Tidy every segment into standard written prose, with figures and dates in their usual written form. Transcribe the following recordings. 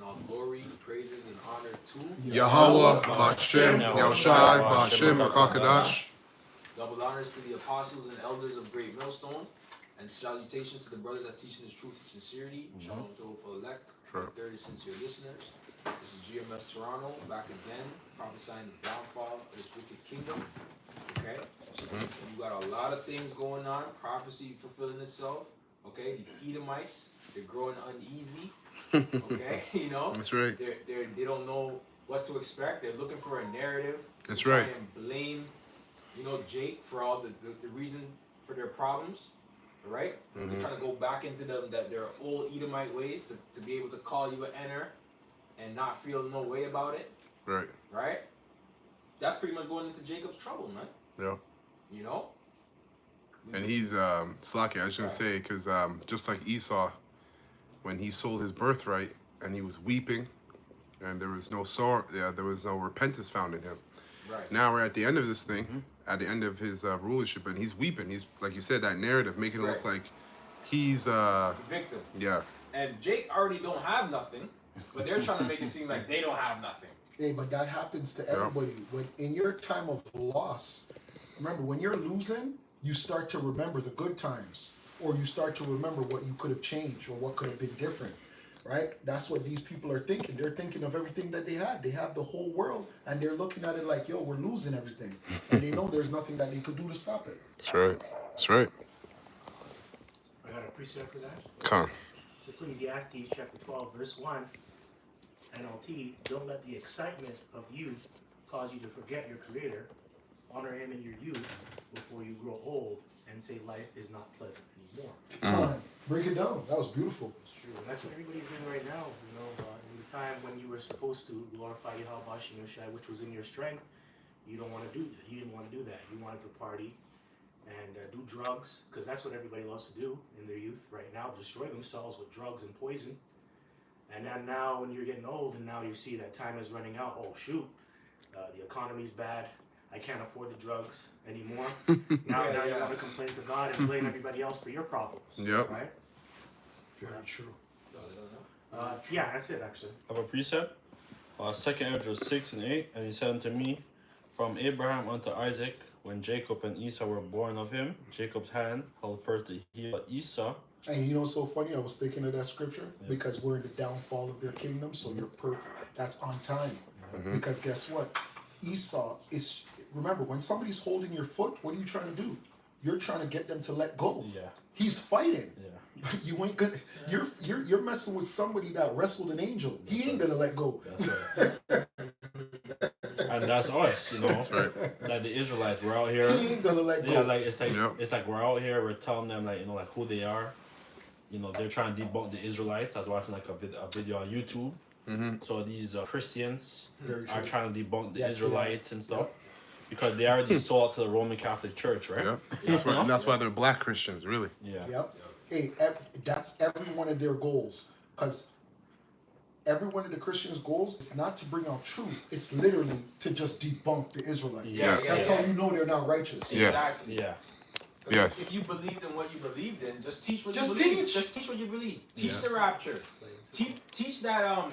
All glory, praises, and honor to Yahweh, Ba'Shem, Yahushai, Ba'Shem, Makakadash. Double honors to the apostles and elders of Great Millstone, and salutations to the brothers that's teaching this truth and sincerity. Shalom to all for elect, 30 sincere listeners. This is Gms Toronto, back again, prophesying the downfall of this wicked kingdom. Okay? You got a lot of things going on, prophecy fulfilling itself. Okay? These Edomites, they're growing uneasy. Okay? You know? That's right. They don't know what to expect. They're looking for a narrative. That's right. And blame, Jake for all the reason for their problems. Right? They're trying to go back into their old Edomite ways to be able to call you an enter and not feel no way about it. Right. Right? That's pretty much going into Jacob's trouble, man. Yeah. You know? And he's slacky, I shouldn't say, because just like Esau, when he sold his birthright and he was weeping, and there was no there was no repentance found in him. Right. Now we're at the end of this thing, at the end of his rulership, and he's weeping. He's, like you said, that narrative, making it look like he's the victim. Yeah. And Jake already don't have nothing, but they're trying to make it seem like they don't have nothing. Hey, but that happens to everybody. When in your time of loss, remember, when you're losing, you start to remember the good times, or you start to remember what you could have changed or what could have been different, right? That's what these people are thinking. They're thinking of everything that they had. They have the whole world, and they're looking at it like, yo, we're losing everything. And they know there's nothing that they could do to stop it. That's right. That's right. I got a precept for that. Come. It's Ecclesiastes chapter 12, verse 1. NLT, don't let the excitement of youth cause you to forget your Creator. Honor Him in your youth before you grow old and say life is not pleasant anymore. Break it down. That was beautiful. It's true. And that's what everybody's doing right now. In the time when you were supposed to glorify Yahweh Shai, which was in your strength, you don't want to do that. You didn't want to do that. You wanted to party and do drugs, because that's what everybody loves to do in their youth right now, destroy themselves with drugs and poison. And then now when you're getting old and now you see that time is running out, oh shoot, the economy's bad, I can't afford the drugs anymore. Now you want to complain to God and blame everybody else for your problems. Yep. Right? Very true. Yeah, that's it actually. I have a precept. 2nd Ezra 6 and 8, and he said unto me, from Abraham unto Isaac, when Jacob and Esau were born of him, Jacob's hand held first the heel of Esau. And you know what's so funny? I was thinking of that scripture because we're in the downfall of their kingdom, so you're perfect. That's on time. Because guess what? Esau is, remember, when somebody's holding your foot, what are you trying to do? You're trying to get them to let go. Yeah. He's fighting. Yeah. You ain't gonna. You're messing with somebody that wrestled an angel. He ain't gonna let go. That's right. And that's us, like the Israelites. We're out here. He ain't gonna let go. Yeah, like it's like we're out here. We're telling them like who they are. They're trying to debunk the Israelites. I was watching like a video on YouTube. So these Christians are trying to debunk the Israelites and stuff because they already sold to the Roman Catholic Church, right? Yeah. That's why they're black Christians, really. Yeah. Yep. Hey, that's every one of their goals. Because every one of the Christians' goals is not to bring out truth. It's literally to just debunk the Israelites. That's how you know they're not righteous. Exactly. Yeah. Yes. If you believed in what you believed in, just teach what you Just believe. teach. Just teach what you believe. Teach the rapture. Teach that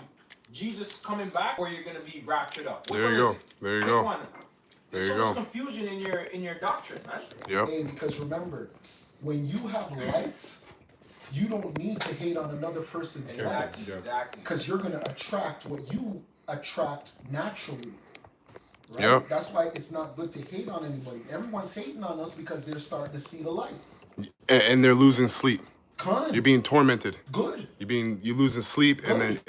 Jesus coming back, or you're gonna be raptured up. There you go. There you go. There's so much confusion in your doctrine, man. Yep. Hey, because remember, when you have lights, you don't need to hate on another person's light. Exactly. Because you're gonna attract what you attract naturally. Right? Yep. That's why it's not good to hate on anybody. Everyone's hating on us because they're starting to see the light. And they're losing sleep. Good. You're being tormented. Good. You're losing sleep, and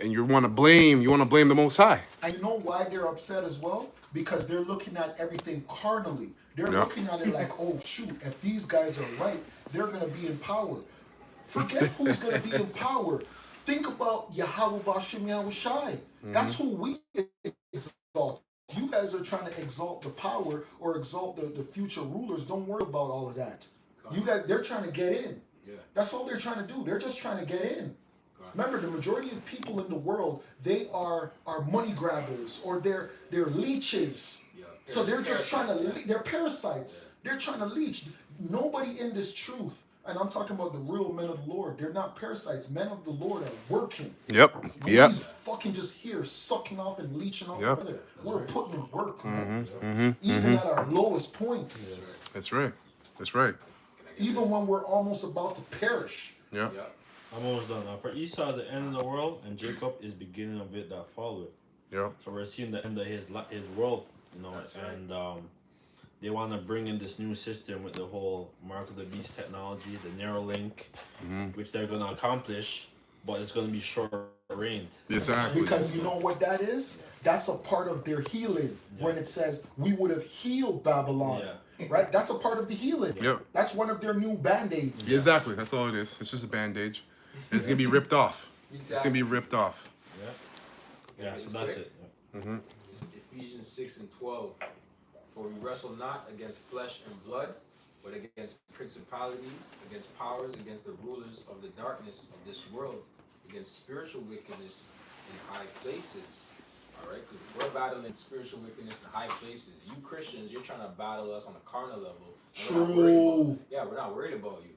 you want to blame the Most High. I know why they're upset as well, because they're looking at everything carnally. They're looking at it like, oh shoot, if these guys are right, they're gonna be in power. Forget who's gonna be in power. Think about Yahweh Ba'Shem Yahushai. That's who we exalt. You guys are trying to exalt the power or exalt the future rulers. Don't worry about all of that. They're trying to get in. Yeah. That's all they're trying to do. They're just trying to get in. Remember, the majority of people in the world, they are money grabbers or they're leeches. Yeah. So they're just trying to, they're parasites. They're trying to leech. Nobody in this truth And I'm talking about the real men of the Lord. They're not parasites. Men of the Lord are working. Yep. Yep. Nobody's fucking just here sucking off and leeching off Yep. each other. We're putting in work, man. Mm-hmm. Even at our lowest points. That's right. That's right. Even when we're almost about to perish. Yeah. I'm almost done. For Esau is the end of the world, and Jacob is beginning of it that followeth. Yeah. So we're seeing the end of his world, you know, That's right. and they want to bring in this new system with the whole Mark of the Beast technology, the narrow link, which they're going to accomplish, but it's going to be short-range. Exactly. Because you know what that is? That's a part of their healing. When it says, we would have healed Babylon. Right? That's a part of the healing. Yep. That's one of their new band-aids. Exactly. That's all it is. It's just a bandage. And it's going to be ripped off. It's going to be ripped off. Yeah, so that's it. Mm-hmm. It's Ephesians 6:12. For we wrestle not against flesh and blood, but against principalities, against powers, against the rulers of the darkness of this world, against spiritual wickedness in high places. All right, because we're battling spiritual wickedness in high places. You Christians, you're trying to battle us on a carnal level. True. We're not worried about you.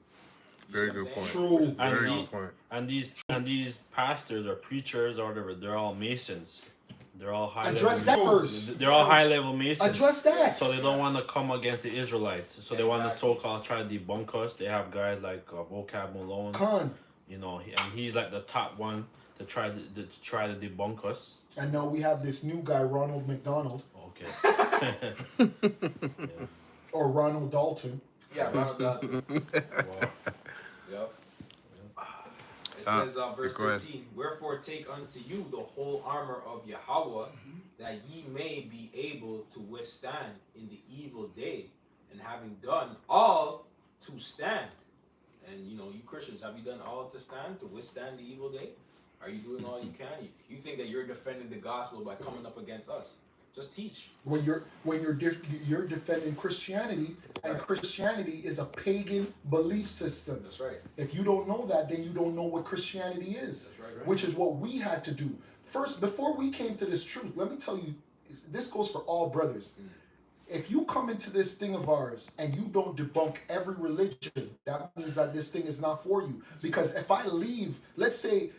Very good point. True. Very good point. And these pastors or preachers or whatever, they're all Masons. They're all high Address level. that first. They're all high level Masons. Address that. So they don't want to come against the Israelites. So they want to so-called try to debunk us. They have guys like Vocab Malone. Khan. You know, and he's like the top one to try to debunk us. And now we have this new guy, Ronald McDonald. Okay. Or Ronald Dalton. Yeah, Ronald Dalton. Wow. Yep. It says, verse go ahead. 13, wherefore take unto you the whole armor of Yahweh, that ye may be able to withstand in the evil day, and having done all to stand. And you know, you Christians, have you done all to stand, to withstand the evil day? Are you doing all you can? You think that you're defending the gospel by coming up against us? Just teach. When you're defending Christianity, and Christianity is a pagan belief system. That's right. If you don't know that, then you don't know what Christianity is. That's right. Which is what we had to do. First, before we came to this truth, let me tell you, this goes for all brothers. If you come into this thing of ours and you don't debunk every religion, that means that this thing is not for you. Because if I leave, let's say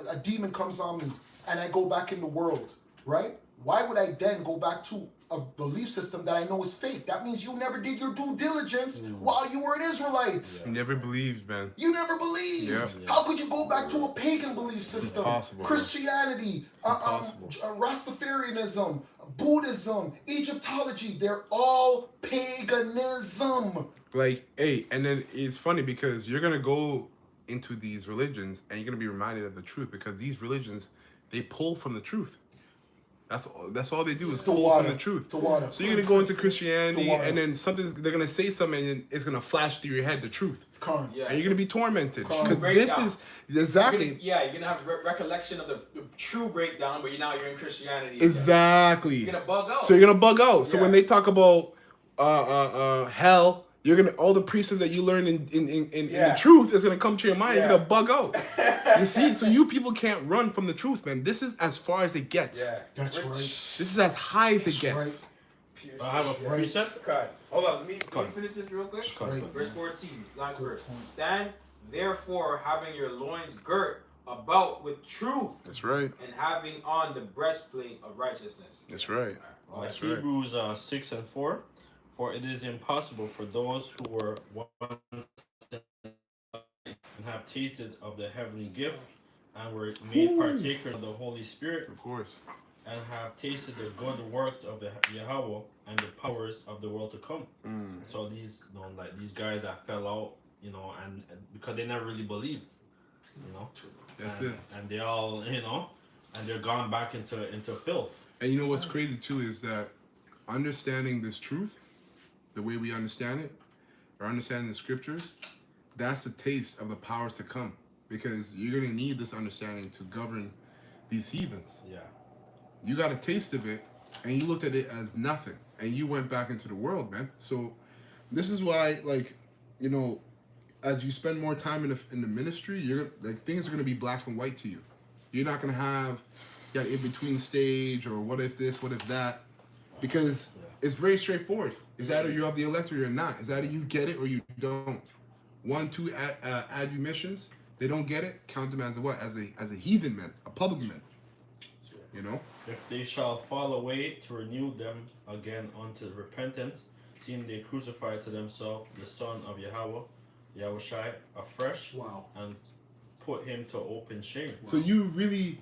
a demon comes on me and I go back in the world, right? Why would I then go back to a belief system that I know is fake? That means you never did your due diligence while you were an Israelite. You never believed, man. You never believed. Yeah. How could you go back to a pagan belief system? Impossible, Christianity, impossible. Rastafarianism, Buddhism, Egyptology, they're all paganism. Like, hey, and then it's funny because you're going to go into these religions and you're going to be reminded of the truth because these religions, they pull from the truth. That's all they do is pull from the truth. So you're gonna go into Christianity, and then they're gonna say something, and it's gonna flash through your head the truth, and you're gonna be tormented. This is exactly. You're gonna have recollection of the true breakdown, but you're in Christianity. Exactly. You're gonna bug out. So you're gonna bug out. So when they talk about hell, you're gonna all the precepts that you learn in the truth is gonna come to your mind. You're gonna bug out. You see, so you people can't run from the truth, man. This is as far as it gets. Yeah, that's right. This is as high as it gets. I have a precept. Hold on, let me finish this real quick. Right. Verse 14, last verse. Stand therefore, having your loins girt about with truth. That's right. And having on the breastplate of righteousness. That's right. That's right. Hebrews 6:4. For it is impossible for those who were once and have tasted of the heavenly gift and were made partakers of the Holy Spirit, Of course. and have tasted the good works of the Yahweh and the powers of the world to come. So these guys that fell out, and because they never really believed, That's it. and they all, and they're gone back into filth. And you know what's crazy too is that understanding this truth, the way we understand it, or understanding the scriptures, that's a taste of the powers to come. Because you're going to need this understanding to govern these heathens. Yeah. You got a taste of it, and you looked at it as nothing. And you went back into the world, man. So this is why, as you spend more time in the ministry, things are going to be black and white to you. You're not going to have that in-between stage or what if this, what if that. Because it's very straightforward. It's either you have the elect or you're not. It's either you get it or you don't. 1, 2 admissions, they don't get it. Count them as a what? As a heathen man, a public man. You know. If they shall fall away, to renew them again unto repentance, seeing they crucify to themselves the Son of Yahweh, Yahushai, afresh, Wow. and put him to open shame. So you really,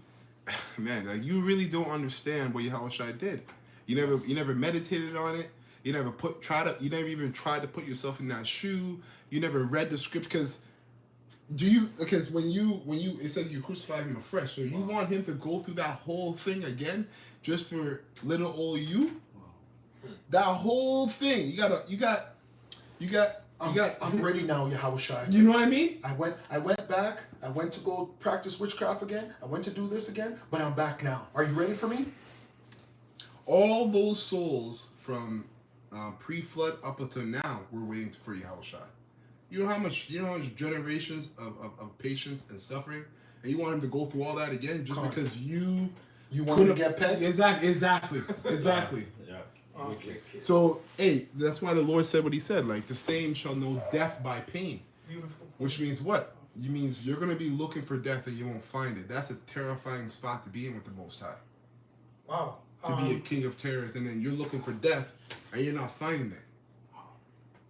man, like you really don't understand what Yahushua did. You never meditated on it. You never even tried to put yourself in that shoe. You never read the script because when you it says you crucified him afresh. So you want him to go through that whole thing again just for little old you? Wow. That whole thing. I'm ready now, Yahushua. You know what I mean? I went back. I went to go practice witchcraft again. I went to do this again, but I'm back now. Are you ready for me? All those souls from pre-flood up until now were waiting for Yahushua. You know how much generations of patience and suffering, and you want him to go through all that again just because you want him to get pegged? Exactly. Yeah. Okay. So, hey, that's why the Lord said what he said, like, the same shall know death by pain. Beautiful. Which means what? It means you're going to be looking for death and you won't find it. That's a terrifying spot to be in with the Most High. Wow. To be a king of terrors, and then you're looking for death and you're not finding it.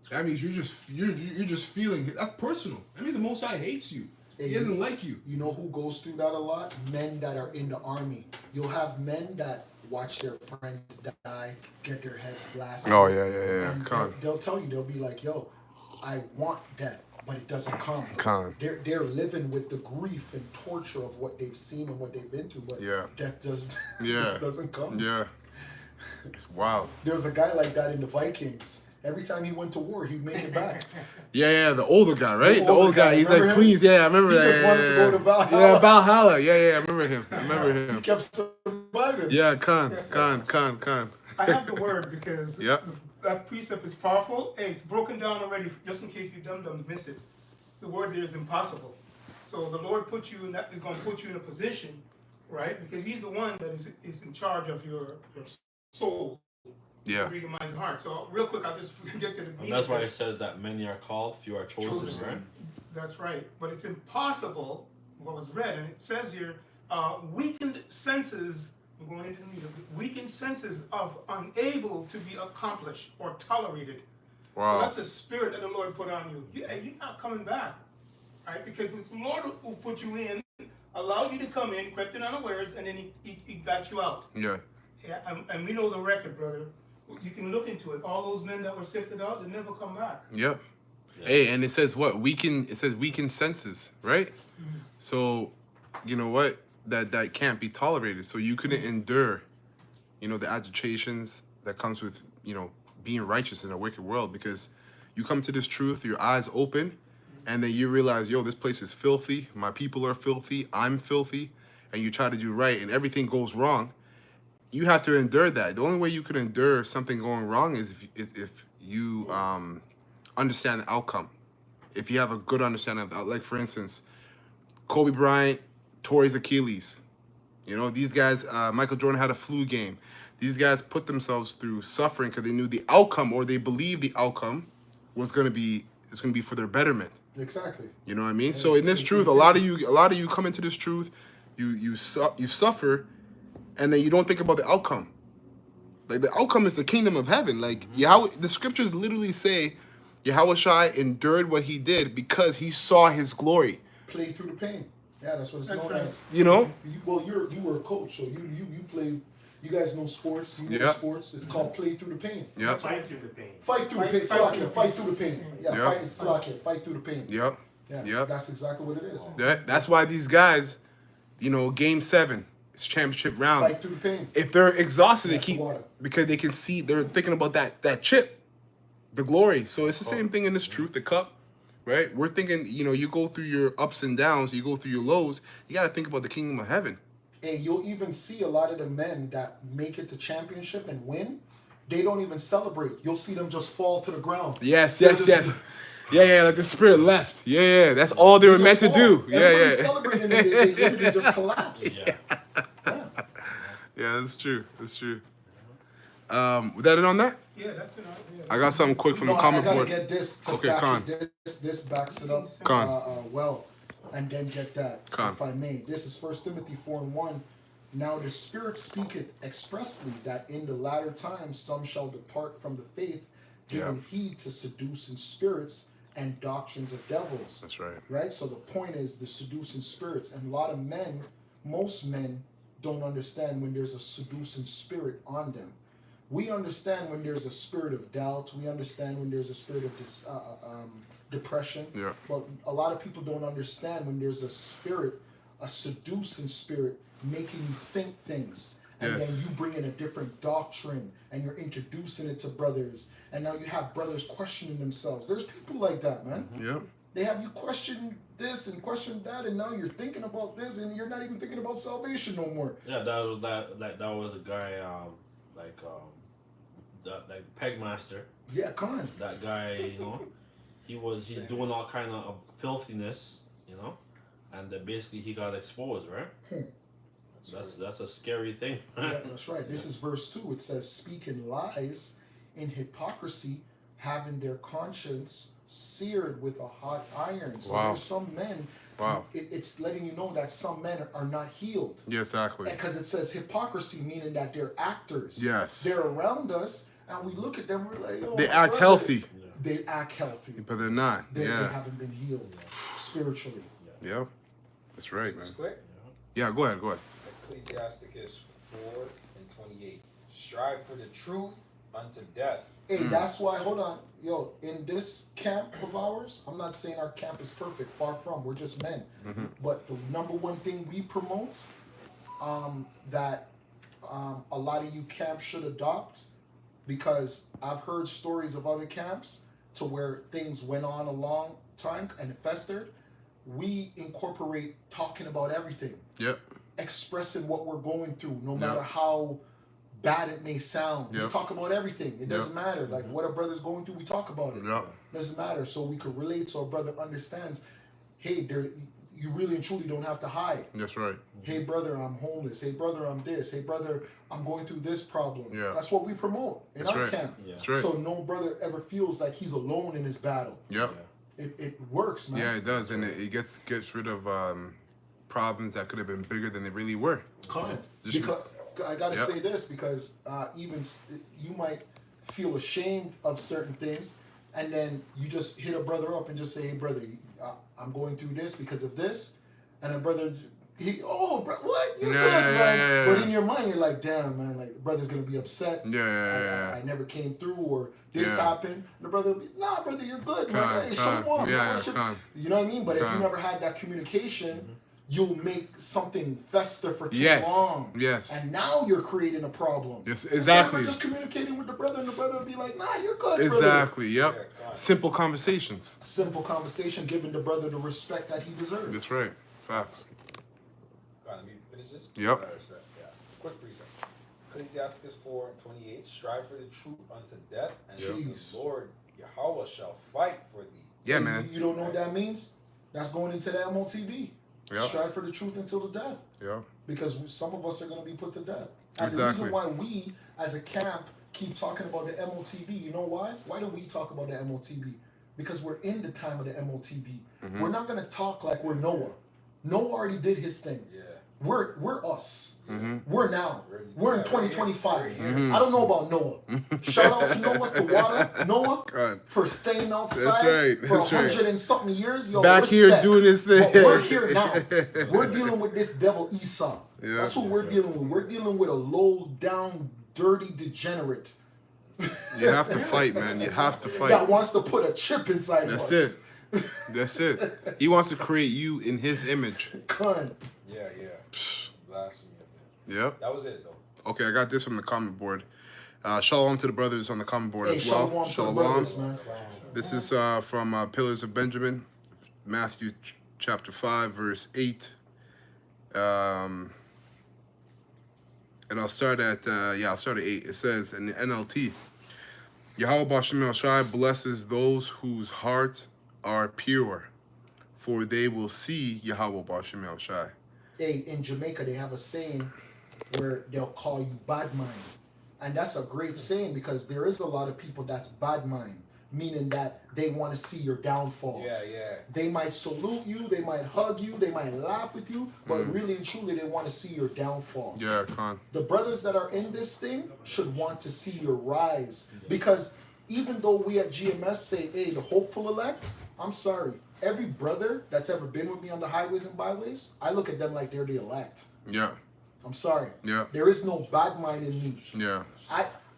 That means you're just feeling it. That's personal. That means the Most High hates you. He doesn't like you. You know who goes through that a lot? Men that are in the army. You'll have men that watch their friends die, get their heads blasted. Oh, yeah. And they'll tell you, they'll be like, yo, I want death, but it doesn't come. They're living with the grief and torture of what they've seen and what they've been through, but death just doesn't come. Yeah. It's wild. There was a guy like that in the Vikings. Every time he went to war, he'd make it back. Yeah, the older guy, right? The older guy. He's like, him? please, I remember that. He just wanted to go to Valhalla. Yeah, Valhalla. Yeah, I remember him. He kept surviving. Yeah, Khan. I have the word because Yep. that precept is powerful. Hey, it's broken down already, just in case you dum-dums miss it. The word there is impossible. So the Lord is going to put you in a position, right? Because he's the one that is in charge of your soul. Yeah. Reading mind and heart. So real quick, I'll just get to the And that's why it says that many are called, few are chosen, right? That's right. But it's impossible, what was read, and it says here, weakened senses, I'm going into the meter, weakened senses of unable to be accomplished or tolerated. Wow. So that's a spirit that the Lord put on you. You're not coming back, right? Because it's the Lord who put you in, allowed you to come in, crept in unawares, and then he got you out. Yeah. And we know the record, brother. You can look into it. All those men that were sifted out, they never come back. Yep. Hey, and it says what? It says weakened senses, right? Mm-hmm. So, you know what? That can't be tolerated. So you couldn't endure, the agitations that comes with, being righteous in a wicked world, because you come to this truth, your eyes open, and then you realize, this place is filthy. My people are filthy. I'm filthy. And you try to do right and everything goes wrong. You have to endure that. The only way you can endure something going wrong is if you understand the outcome. If you have a good understanding of like, for instance, Kobe Bryant tore his Achilles. These guys, Michael Jordan had a flu game. These guys put themselves through suffering because they knew the outcome, or they believed the outcome was going to be for their betterment. Exactly. You know what I mean? So in this truth, a lot of you come into this truth, you suffer. And then you don't think about the outcome. Like, the outcome is the kingdom of heaven. Like, the scriptures literally say Yahushua endured what he did because he saw his glory. Play through the pain. Yeah, that's what it's known as. You were a coach, so you play. You guys know sports. You know sports. It's called play through the pain. Yep. Fight through the pain. Fight through the pain. Fight through the pain. Yeah, fight through the pain. Yep. Yeah. That's exactly what it is. That's why these guys, Game 7. It's championship round. Fight through the pain. If they're exhausted, they keep, because they can see, they're thinking about that chip, the glory. So it's the same thing in this truth, the cup, right? We're thinking, you go through your ups and downs, you go through your lows, you got to think about the kingdom of heaven. And you'll even see a lot of the men that make it to championship and win, they don't even celebrate. You'll see them just fall to the ground. Yes. Yeah, like the spirit left. Yeah, that's all they were meant to do. Everybody's celebrating and they literally just collapse. Yeah, that's true. Was that it on that? Yeah, that's it. Yeah. I got something quick from the I comment gotta board. get this to Okay, back Khan. it. This backs it up Khan. well, and then get that, Khan. if I may. This is 1 Timothy 4:1. Now the Spirit speaketh expressly that in the latter times some shall depart from the faith, giving heed to seducing spirits and doctrines of devils. That's right. Right? So the point is the seducing spirits. And a lot of men, most men, don't understand when there's a seducing spirit on them. We understand when there's a spirit of doubt. We understand when there's a spirit of depression. Yeah. But a lot of people don't understand when there's a spirit, a seducing spirit, making you think things. And then you bring in a different doctrine and you're introducing it to brothers. And now you have brothers questioning themselves. There's people like that, man. Yeah. They have you question this and question that, and now you're thinking about this, and you're not even thinking about salvation no more. Yeah, that was a guy, like Pegmaster. Yeah, Khan. That guy, he's doing all kind of filthiness, and basically he got exposed, right? That's a scary thing. Yeah, that's right. This is verse 2. It says, speaking lies in hypocrisy, having their conscience seared with a hot iron. So there's some men, it's letting you know that some men are not healed. Yeah, exactly. Because it says hypocrisy, meaning that they're actors. Yes. They're around us, and we look at them, we're like, oh, they act healthy. They act healthy. But they're not. They haven't been healed spiritually. Yeah. That's right, man. That's quick. Yeah, go ahead. Ecclesiasticus 4:28. Strive for the truth unto death. Hey, that's why, hold on. Yo, in this camp of ours, I'm not saying our camp is perfect. Far from. We're just men. But the number one thing we promote that a lot of you camps should adopt, because I've heard stories of other camps to where things went on a long time and festered. We incorporate talking about everything. Yep. Expressing what we're going through, no matter how bad it may sound. We talk about everything. It doesn't matter. Like what a brother's going through, we talk about it. Doesn't matter. So we could relate, so a brother understands, hey, you really and truly don't have to hide. That's right. Hey brother, I'm homeless. Hey brother, I'm this. Hey brother, I'm going through this problem. Yeah. That's what we promote in our camp. Yeah. That's right. So no brother ever feels like he's alone in his battle. Yep. It works, man. Yeah, it does, and it gets rid of problems that could have been bigger than they really were. Because I gotta say this, because even you might feel ashamed of certain things, and then you just hit a brother up and just say, hey brother, I'm going through this because of this, and a brother, what? You're good, man. But in your mind, you're like, damn, man, like the brother's gonna be upset. I never came through, or this happened. And the brother will be, nah, brother, you're good, man. Hey, show him on, man. You know what I mean? But if you never had that communication, you'll make something fester for too long. Yes. And now you're creating a problem. Yes, exactly. Just communicating with the brother, and the brother will be like, nah, you're good, exactly, brother. Yep. Simple conversations. Simple conversation, giving the brother the respect that he deserves. That's right. Facts. Let me finish this. Yep. Quick precept. Ecclesiasticus 4:28. Strive for the truth unto death, and the Lord Yahweh shall fight for thee. Yeah, man. You don't know what that means? That's going into the MOTB. Yep. Strive for the truth until the death. Yeah. Because some of us are going to be put to death. And Exactly. the reason why we, as a camp, keep talking about the MOTB, you know why? Why do we talk about the MOTB? Because we're in the time of the MOTB. We're not going to talk like we're Noah. Noah already did his thing. Yeah. We're us. Mm-hmm. We're now. We're in 2025. Mm-hmm. I don't know about Noah. Shout out to Noah for water. Noah God. for staying outside That's right. for That's 100 right. and something years. Yo, Back here respect. doing this thing. But we're here now. We're dealing with this devil Esau. Yeah. That's what we're dealing with. We're dealing with a low down, dirty degenerate. You have to fight, man. You have to fight. That wants to put a chip inside That's of us. it. That's it. He wants to create you in his image. Con. Yeah. Blasphemy up there. Yep. That was it, though. Okay, I got this from the comment board. Shalom to the brothers on the comment board as well. Shalom to the brothers, man. This is from Pillars of Benjamin, Matthew chapter 5, verse 8. And I'll start at 8. It says in the NLT, Yahweh B'Shem Shai blesses those whose hearts are pure, for they will see Yahweh B'Shem Shai. Hey, in Jamaica, they have a saying where they'll call you bad mind. And that's a great saying because there is a lot of people that's bad mind, meaning that they want to see your downfall. Yeah, yeah. They might salute you, they might hug you, they might laugh with you, but really and truly they want to see your downfall. Yeah, con. The brothers that are in this thing should want to see your rise. Because even though we at GMS say, hey, the hopeful elect, I'm sorry. Every brother that's ever been with me on the highways and byways, I look at them like they're the elect. Yeah. I'm sorry. Yeah. There is no bad mind in me. Yeah.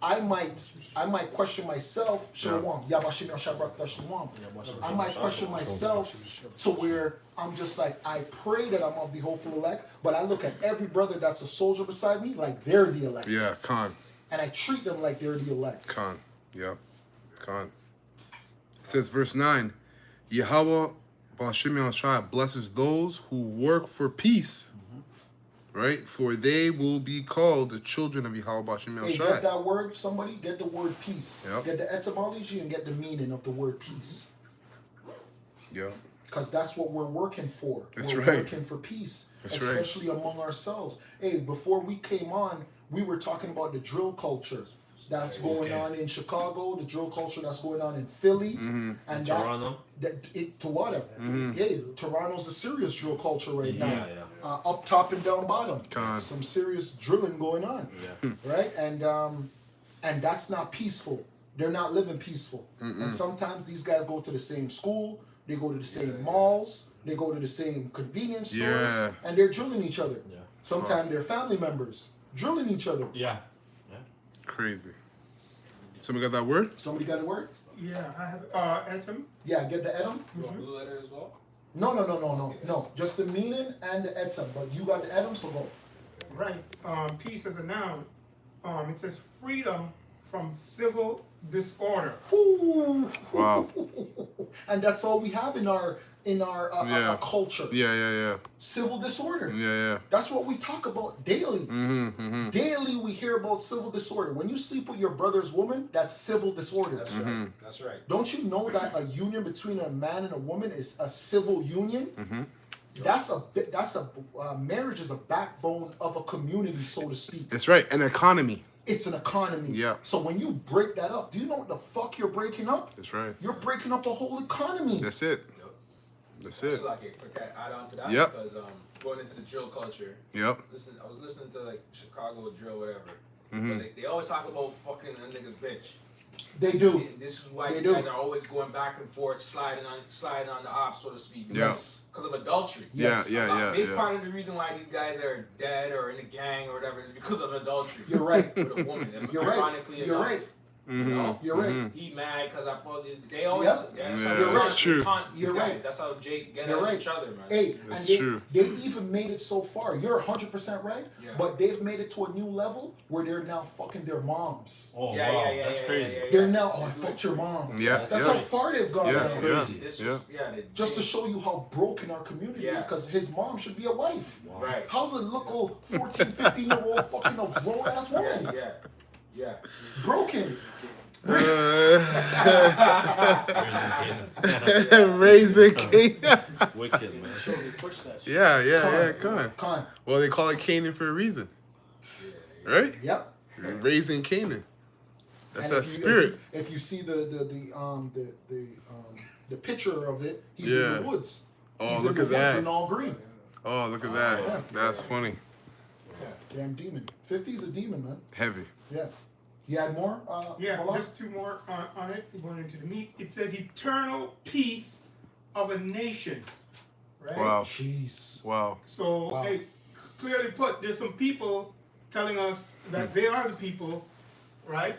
I might question myself. Shalom. I might question myself to where I'm just like, I pray that I'm of the hopeful elect, but I look at every brother that's a soldier beside me like they're the elect. Yeah, con. And I treat them like they're the elect. Con. Yep. Con. It says verse 9, Yahweh Ba'Shem Yahushua blesses those who work for peace. Right? For they will be called the children of Yahweh Ba'Shem Hey, Yahushua. get that word, somebody? Get the word peace. Yep. Get the etymology and get the meaning of the word peace. Yeah. Because that's what we're working for. That's we're right. working for peace, That's especially among ourselves. Hey, before we came on, we were talking about the drill culture that's going on in Chicago, the drill culture that's going on in Philly, and Toronto. Toronto. Hey, Toronto's a serious drill culture right now. Yeah. Up top and down bottom. God. Some serious drilling going on. Yeah. Right? And that's not peaceful. They're not living peaceful. And sometimes these guys go to the same school, they go to the same malls, they go to the same convenience stores, and they're drilling each other. Yeah. Sometimes they're family members drilling each other. Yeah. Crazy. Somebody got that word? Somebody got a word? Yeah, I have Etam. Yeah, get the etam. You want blue letter as well? No. Just the meaning and the etam. But you got the etam, so go. Right. Peace as a noun. It says freedom from civil disorder. Woo. Wow. And that's all we have in our culture. Yeah. Civil disorder. Yeah. That's what we talk about daily. Daily we hear about civil disorder. When you sleep with your brother's woman, that's civil disorder. That's right. That's right. Don't you know that a union between a man and a woman is a civil union? Marriage is the backbone of a community, so to speak. That's right. An economy. It's an economy. Yeah. So when you break that up, do you know what the fuck you're breaking up? That's right. You're breaking up a whole economy. That's it. That's it. So like, if I can add on to that, Yep. because going into the drill culture, Yep. I was listening to like Chicago drill, whatever. But they always talk about fucking a nigga's bitch. They do. This is why They these do. guys are always going back and forth, sliding on the ops, so to speak. Yes. Because of adultery. Yes. A big part of the reason why these guys are dead or in a gang or whatever is because of adultery. You're right. With a woman. And You're right. ironically You're enough, right. you know, You're right. he mad because I thought they always. Yep. That's Yeah, how they that's taunt true. these You're guys. right. That's how Jake get You're at right. each other, man. Hey, That's and true. they even made it so far. You're 100% right. Yeah. But they've made it to a new level where they're now fucking their moms. Oh Yeah, wow, yeah, that's yeah, crazy. yeah, yeah. They're now, I fucked your mom. Yeah. That's Yeah. how far they've gone. Yeah, now. yeah. This Yeah. was, they- Just to show you how broken our community is, because his mom should be a wife. Right. How's a little 14, 15-year-old fucking a grown-ass woman? Yeah. Broken. Raising King. Wicked, man. Sure, we push that shit. Yeah, Con. Con. Well, they call it Canaan for a reason. Right? Yep. Raising Canaan. That's And that if you- spirit. If you see the picture of it, he's in Yeah. the woods. Oh, He's look in at the woods that. and all green. Oh, look at that. Yeah. That's funny. Damn demon. 50's a demon, man. Heavy. Yeah. You had more? Yeah, Malak? just two more on it. We're going into the meat. It says eternal peace of a nation. Right? Wow. Jeez. Wow. So, Wow. hey, clearly put, there's some people telling us that they are the people, right?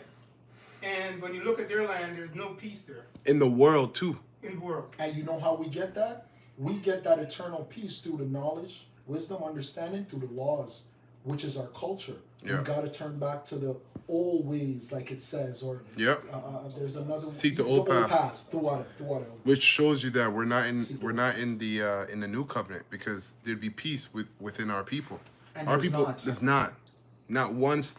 And when you look at their land, there's no peace there In the world, too. in the world. And you know how we get that? We get that eternal peace through the knowledge, wisdom, understanding, through the laws, which is our culture. Yeah. We got to turn back to the old ways, like it says, or Yep. there's another Seek the old path. Throughout it. Which shows you that we're not in the new covenant, because there'd be peace within our people. And Our there's people, not. there's not once.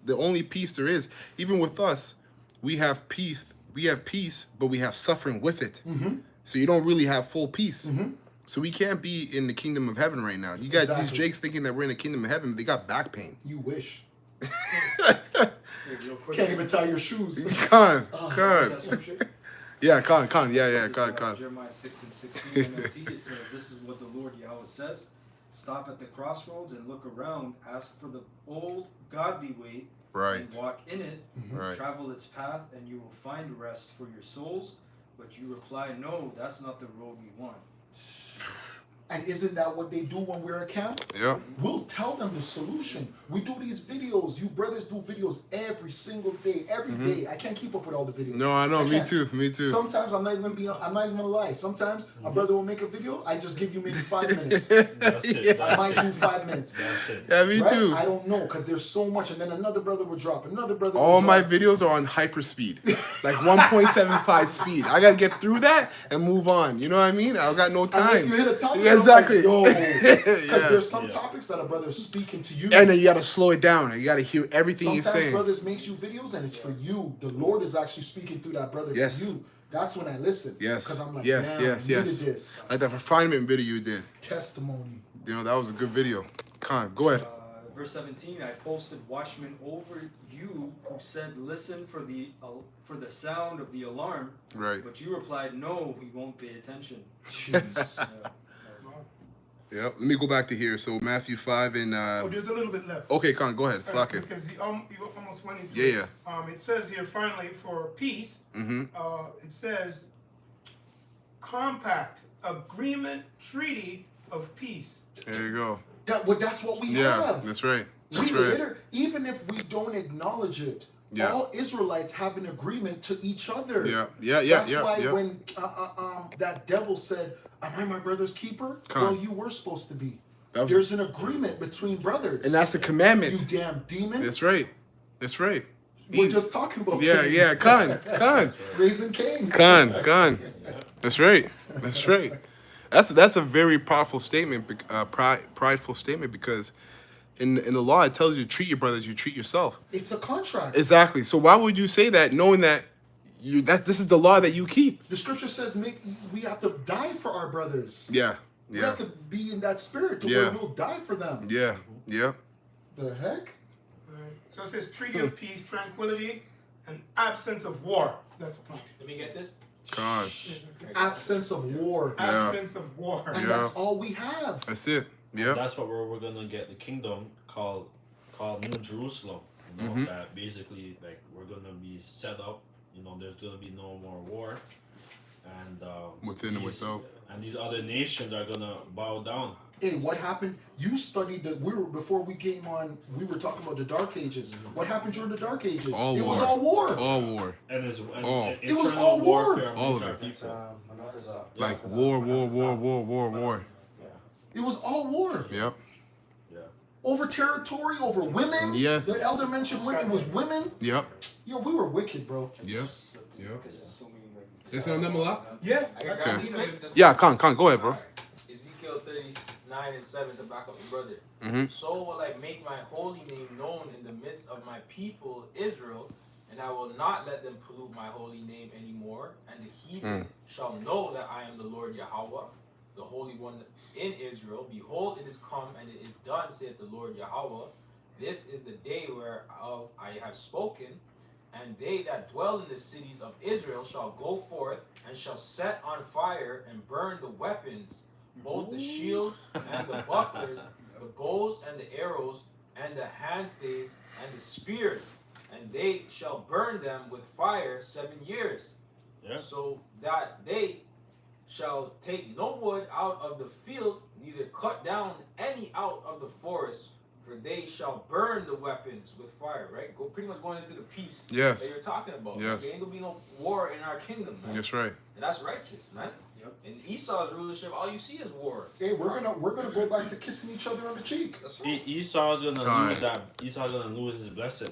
The only peace there is, even with us, we have peace. We have peace, but we have suffering with it. Mm-hmm. So you don't really have full peace. Mm-hmm. So we can't be in the kingdom of heaven right now. You guys, these Exactly. Jakes thinking that we're in the kingdom of heaven, but they got back pain. You wish. Real quick. Can't even tie your shoes. Con. That scripture? Yeah, con. Yeah, con. Jeremiah 6:16 NLT, it says, "This is what the Lord Yahweh says. Stop at the crossroads and look around. Ask for the old godly way Right. and walk in it. Right. Travel its path, and you will find rest for your souls." But you reply, "No, that's not the road we want." And isn't that what they do when we're at camp? Yep. We'll tell them the solution. We do these videos. You brothers do videos every single day, every day. I can't keep up with all the videos. No, I know. Me can't. too. Me too. Sometimes I'm not even gonna lie. Sometimes a brother will make a video. I just give you maybe 5 minutes. That's it. I might do 5 minutes. That's it. Yeah, me Right? too. I don't know because there's so much, and then another brother will drop. Another brother. All will my drop. videos are on hyper speed, like 1.75 speed. I gotta get through that and move on. You know what I mean? I got no time. Unless you hit a topic, Yeah, I'm exactly. Like, because Yeah. there's some Yeah. topics that a brother's speaking to you. And then you gotta slow it down. And you gotta hear everything Sometimes he's saying. brothers makes you videos and it's for you. The Lord is actually speaking through that brother Yes. for you. That's when I listen. Yes. Because I'm like, Yes, damn, yes, I yes. needed this Like that refinement video you did. testimony. You know, that was a good video. Con, go ahead. Verse 17, "I posted watchmen over you who said, 'Listen for the sound of the alarm.' Right. But you replied, 'No, we won't pay attention.'" Jeez. Yep. Let me go back to here. So Matthew 5 and Oh, there's a little bit left. okay, Con, go ahead. Slack it. Because you almost went into Yeah, it. It says here, finally, for peace, Mm-hmm. it says, compact, agreement, treaty of peace. There you go. That's what we Yeah, have. that's right. That's We right. literally, even if we don't acknowledge it, Yeah. all Israelites have an agreement to each other. Yeah, yeah, That's why yeah. when that devil said, "Am I my brother's keeper?" Come. Well, you were supposed to be. That was- There's an agreement between brothers. and that's the you commandment. damn demon. That's right. That's right. We're just talking about Yeah, Cain. yeah, Con. Raising Cain. Con. That's right. That's right. That's a very powerful statement, prideful statement, because in the law it tells you to treat your brothers, you treat yourself. It's a contract. Exactly. So why would you say that, knowing that this is the law that you keep? The scripture says we have to die for our brothers. Yeah. We Yeah. have to be in that spirit to Yeah. where we'll die for them. Yeah. Yeah. The heck? So it says treaty of peace, tranquility, and absence of war. That's the point. Let me get this. God. Absence of war. Yeah. Absence of war. And Yeah. that's all we have. That's it. Yeah. That's what we're gonna get the kingdom called New Jerusalem. You know, Mhm. that basically like we're gonna be set up. You know, there's gonna be no more war, and Within and these- without. and these other nations are gonna bow down. Hey, what happened? You studied that before we came on, we were talking about the Dark Ages. What happened during the Dark Ages? All it was war. all war. All war. And it's All. It was internal all war. warfare All amongst of our it. people. Like war. It was all war. Yep. Over territory, over women. Yes. The elder mentioned women. It was women. Yep. Yo, we were wicked, bro. Yep. Yep. They sit on them a lot? Yeah. I got Okay. these minutes just- Yeah, Con, go ahead, bro. Alright. Ezekiel 39:7 to back up the brother. Mhm. So will I make my holy name known in the midst of my people Israel, and I will not let them pollute my holy name anymore. And the heathen shall know that I am the Lord Yahweh, the Holy One in Israel. Behold, it is come, and it is done, saith the Lord Yahweh. This is the day whereof I have spoken. And they that dwell in the cities of Israel shall go forth and shall set on fire and burn the weapons, both the shields and the bucklers, the bows and the arrows, and the handstaves and the spears. And they shall burn them with fire 7 years. Yeah. So that they shall take no wood out of the field, neither cut down any out of the forest. For they shall burn the weapons with fire, right? Pretty much going into the peace that Yes. you're talking about. Yes. There ain't gonna be no war in our kingdom, man. That's right. And that's righteous, man. Yep. In Esau's rulership, all you see is war. Hey, we're gonna go back to kissing each other on the cheek. That's right. Esau's gonna Con. lose that. Esau's gonna lose his blessing,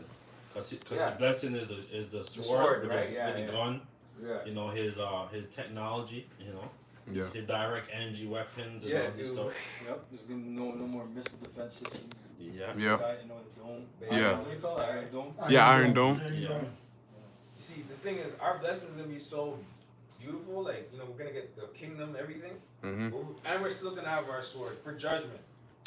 because Yeah. his blessing is the sword, sword, with right? the, Yeah, with yeah. the gun. Yeah. You know, his technology. You know, Yeah. his direct energy weapons and Yeah, all this dude. stuff. Yep. There's gonna be no more missile defense system. Yeah. Yeah. You know, dome. Yeah. What do you call it? Iron Dome. Yeah, Iron Dome. There you Yeah. go. You see, the thing is, our blessings gonna be so beautiful. Like, we're gonna get the kingdom, everything. Mm-hmm. And we're still gonna have our sword for judgment.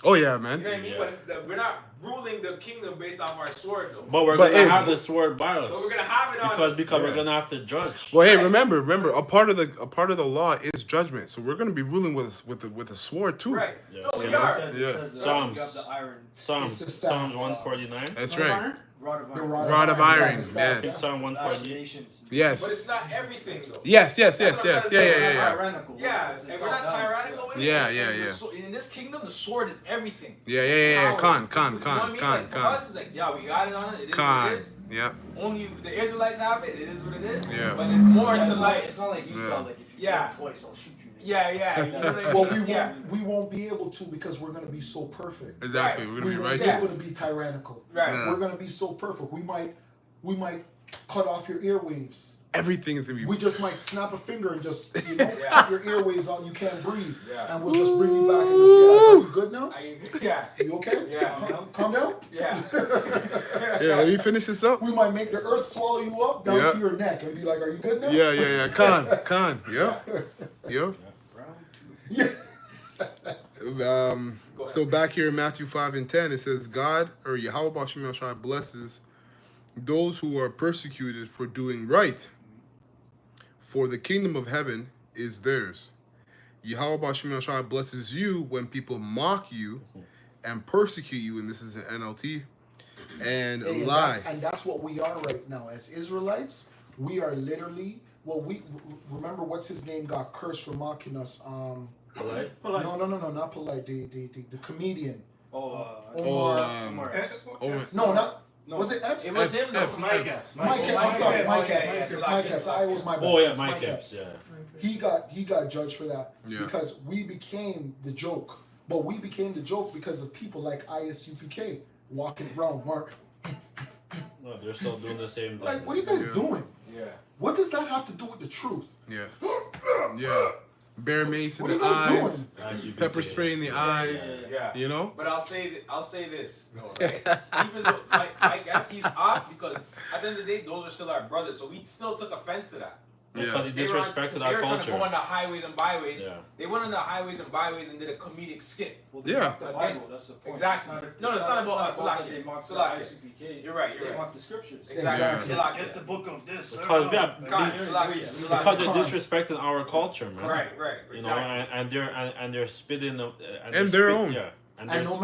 Oh yeah, man. You know what I mean? Yeah. But we're not ruling the kingdom based off our sword, though. But we're But gonna hey, have the sword by us. But we're gonna have it on us. because Yeah. we're gonna have to judge. Well, hey, Right. remember, a part of the law is judgment. So we're gonna be ruling with a sword too. Right. Yeah. No, we You know? are. It Yeah. says, Psalms. you have the iron Psalms It's the staff. 149. That's Rod of right. iron? rod of The iron. Rod of iron, Yeah, the staff, yes. Psalm Lash 148. nations. Yes. But it's not everything, though. Yes. That's what I'm Yeah. trying to say. Yeah. Tyrannical. Yeah, It's and all we're not down. tyrannical with it. Yeah, and yeah, the yeah. In this kingdom, the sword is everything. Yeah. Power. Con. You know what I mean? Like, for Con. us, it's like, yeah, we got it on it. It is what Con. it is. Yeah. Only the Israelites have it. It is what it is. Yeah. But it's more Yeah, to it's life. not like you Yeah. saw, like if you Yeah. get twice, I'll shoot you. Yeah. You know what I mean? Well, yeah. we won't be able to because we're gonna be so perfect. Exactly. Right. We're gonna We be won't be righteous. able to be tyrannical. Right. Yeah. We're gonna be so perfect. We might cut off your earwaves. Everything is gonna be. We just might snap a finger and just Yeah. cut your earwaves on. You can't breathe, Yeah. and we'll just bring you back and just be like, "Are you good now? Yeah. You okay? Yeah. Calm down." Yeah. Yeah. Let me finish this up. We might make the earth swallow you up down Yeah. to your neck and be like, "Are you good now?" Yeah. Con. Yep. Round two. Yeah. So back here in Matthew 5:10, it says, God or Yahweh Bashem Yahshua blesses those who are persecuted for doing right, for the kingdom of heaven is theirs. Yahweh Bashem Yahshua blesses you when people mock you and persecute you, and this is an NLT, and Hey, lie. and that's what we are right now as Israelites. We are literally. Well, we remember what's his name got cursed for mocking us. Polite? Polite. No, not polite. The comedian. Oh, Omar. Omar. No, not. No. Was it Epps? It was him, though. Epps. Mike Epps. I'm sorry, Mike Epps. Mike Epps. I was my bad. Oh yeah, It's Mike Epps. Yeah. He got judged for that Yeah. because we became the joke. But we became the joke because of people like ISUPK walking around, Mark. No, they're still doing the same thing. Like, what are you guys Yeah. doing? Yeah. What does that have to do with the truth? Yeah. Bear mace in What are the you guys eyes, doing? As you pepper became. spray in the eyes, Yeah. you know? But I'll say this, though, right? Even though Mike Epps, he's off because at the end of the day, those are still our brothers. So we still took offense to that. Because Yeah. he They were disrespected they our were trying to culture. go on the highways and byways. Yeah. They went on the highways and byways and did a comedic skit. Well, they Yeah. mock the Again, Bible, that's the point. exactly. No, it's not about us, that Salakia. they mock the Salakia. ICPK. You're right, They you're right. mock the scriptures. Exactly. Yeah. Salakia. Get the book of this. Because, yeah, God, They- Salakia. Because Salakia. they're disrespecting our culture, man. Right. You know, Exactly. and they're spitting And their own. Yeah. And they're no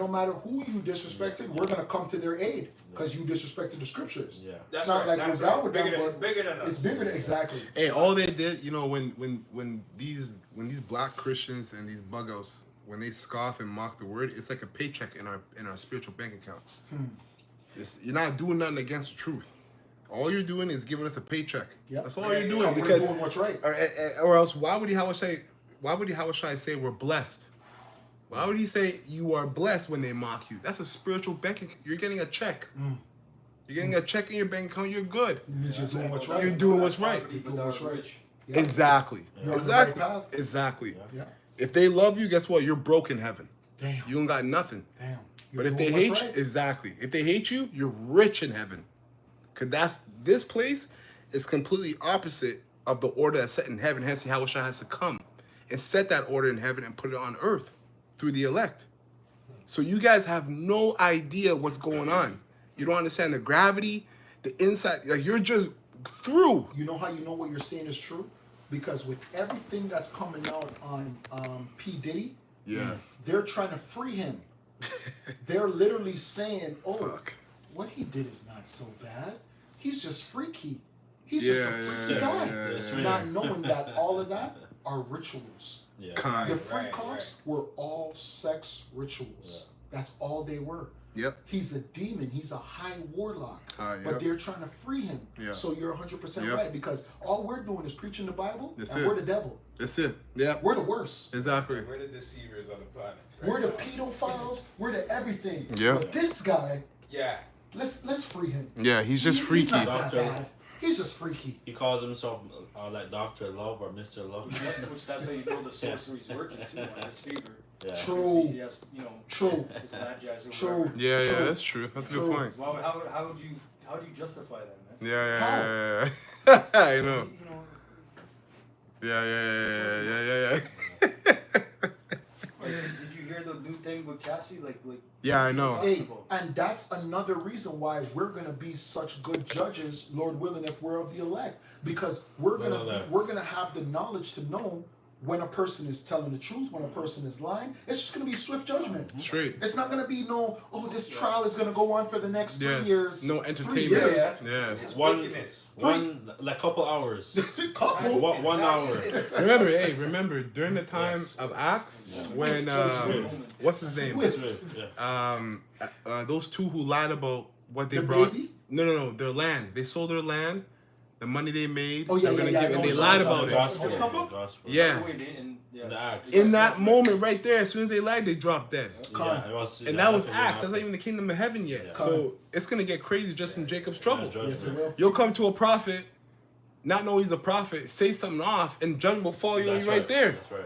matter who you disrespected, we're gonna come to their aid because you disrespected the scriptures. Yeah. That's not right, like that's we're down right. with them, It's but bigger than us. It's bigger than exactly. Hey, all they did, you know, when these black Christians and these bug outs, when they scoff and mock the word, it's like a paycheck in our spiritual bank account. You're not doing nothing against the truth. All you're doing is giving us a paycheck. Yep. That's all you're And doing. we're Because doing what's right. or else why would Yahushua say we're blessed? Why would he say you are blessed when they mock you? That's a spiritual bank account. You're getting a check. You're getting a check in your bank account. You're good. It means you're doing what's right. You're doing what's right. You're doing what's right. Yeah. Exactly. You're on the right Exactly. path. Exactly. Yeah. If they love you, guess what? You're broke in heaven. Damn. You don't got nothing. Damn. But You're if they doing hate what's you, right. exactly. If they hate you, you're rich in heaven. Cause this place is completely opposite of the order that's set in heaven. Hence, Yahushua has to come and set that order in heaven and put it on earth through the elect. So you guys have no idea what's going on. You don't understand the gravity, the insight. Like you're just through. You know how you know what you're saying is true? Because with everything that's coming out on P. Diddy, Yeah. they're trying to free him. They're literally saying, oh, Fuck. what he did is not so bad. He's just freaky. He's just a freaky guy. That's yeah. Not knowing that all of that are rituals. Yeah. Kind. The of. freak offs were all sex rituals. That's all they were. Yep. He's a demon. He's a high warlock. Yep. But they're trying to free him. Yeah. So you're 100% Yep. right because all we're doing is preaching the Bible That's and it. we're the devil. That's it. Yeah. We're the worst. Exactly. We're the deceivers on the planet. We're the pedophiles. We're the everything. Yeah. But this guy, Yeah. let's free him. Yeah. He's just He's freaky. not that Doctor. bad. He's just freaky. He calls himself like Dr. Love or Mr. Love. Which that's how you know the sorcery's working too on his favor. Yeah. True. He has, True. his bad guys or True. whatever. Yeah. Yeah. True. That's true. That's a good True. point. Well, how do you justify that, man? Yeah. I know. You know, Yeah. like, did you hear the new thing with Cassie? Like Yeah, I know. Hey, and that's another reason why we're gonna be such good judges, Lord willing, if we're of the elect, because we're gonna have the knowledge to know when a person is telling the truth, when a person is lying. It's just gonna be swift judgment. Straight. It's not gonna be this trial is gonna go on for the next 3 years. No 3 entertainment. years. Yeah. It's One, wickedness. like couple hours. Couple. 1 hour. Remember during the time of Acts when what's his name? Swift. Yeah. Those two who lied about what they The brought. baby? No, their land. They sold their land, the money they made. Oh, yeah, they were gonna yeah, give, yeah, and I they know lied what about you're it. talking Gospel. about. Gospel. Yeah. The Acts. In that moment right there, as soon as they lied, they dropped dead. Yeah, it was, And yeah, that was that's what Acts. That's happened. not even the kingdom of heaven yet. Yeah. So it's gonna get crazy just in Jacob's trouble. Yeah, judgment. Yes, it will. You'll come to a prophet, not know he's a prophet, say something off, and judgment will fall on you That's right there. That's right.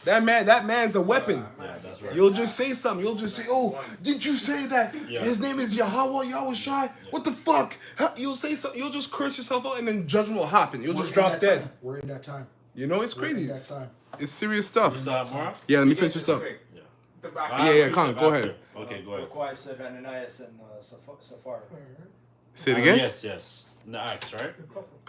That man's a weapon. Yeah, that's right. You'll just say something. You'll just say, "Oh, did you say that? Yeah. His name is Yahweh Shai? Yeah. What the fuck?" You'll say something. You'll just curse yourself out, and then judgment will happen. You'll We're just in drop that dead. time. We're in that time. You know, it's We're in crazy. that time. It's serious stuff. Is that more? Yeah, let me finish this up. Yeah, Con, go ahead. Okay, go ahead. Requires said Ananias and Sapphira. Say it again. Yes. In the Acts, right?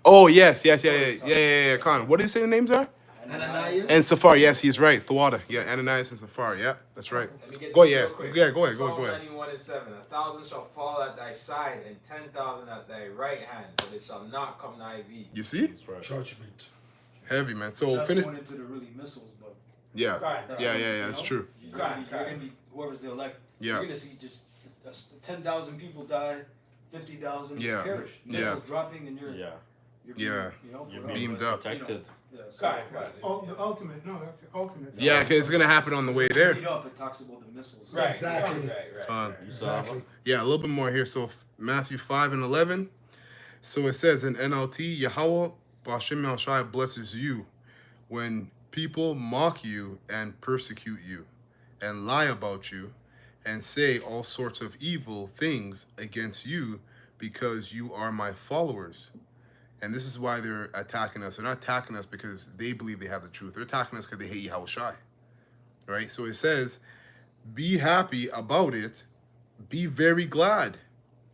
Oh, yes, yeah. Con, what did you say the names are? Ananias. And Safar, yes, he's right. Thawada, yeah, Ananias and Safar, yeah, that's right. Let me get Go this ahead, real quick. go ahead. Psalm 91:7. 1,000 shall fall at thy side, and 10,000 at thy right hand, but it shall not come nigh thee. You see? That's right. Judgment. Heavy, man. So That's finish. going into the really missiles, but Yeah, Right. yeah, that's true. You're gonna be whoever's the elect. Yeah. You're gonna see just 10,000 people die, 50,000 Yeah. perish. Yeah. Missiles dropping, and you're Yeah. being, Yeah. You're put being Beamed up. protected. Yeah, so The ultimate. No, that's the ultimate. Yeah, because it's gonna happen on the way there. Lead up, it talks about the missiles. Right. Exactly. Right. Exactly. Yeah, a little bit more here. So Matthew 5:11. So it says in NLT, Yahweh B'Hashem Yahshai blesses you when people mock you and persecute you and lie about you and say all sorts of evil things against you because you are my followers. And this is why they're attacking us. They're not attacking us because they believe they have the truth. They're attacking us because they hate Yahweh Shai. Right? So it says, be happy about it. Be very glad,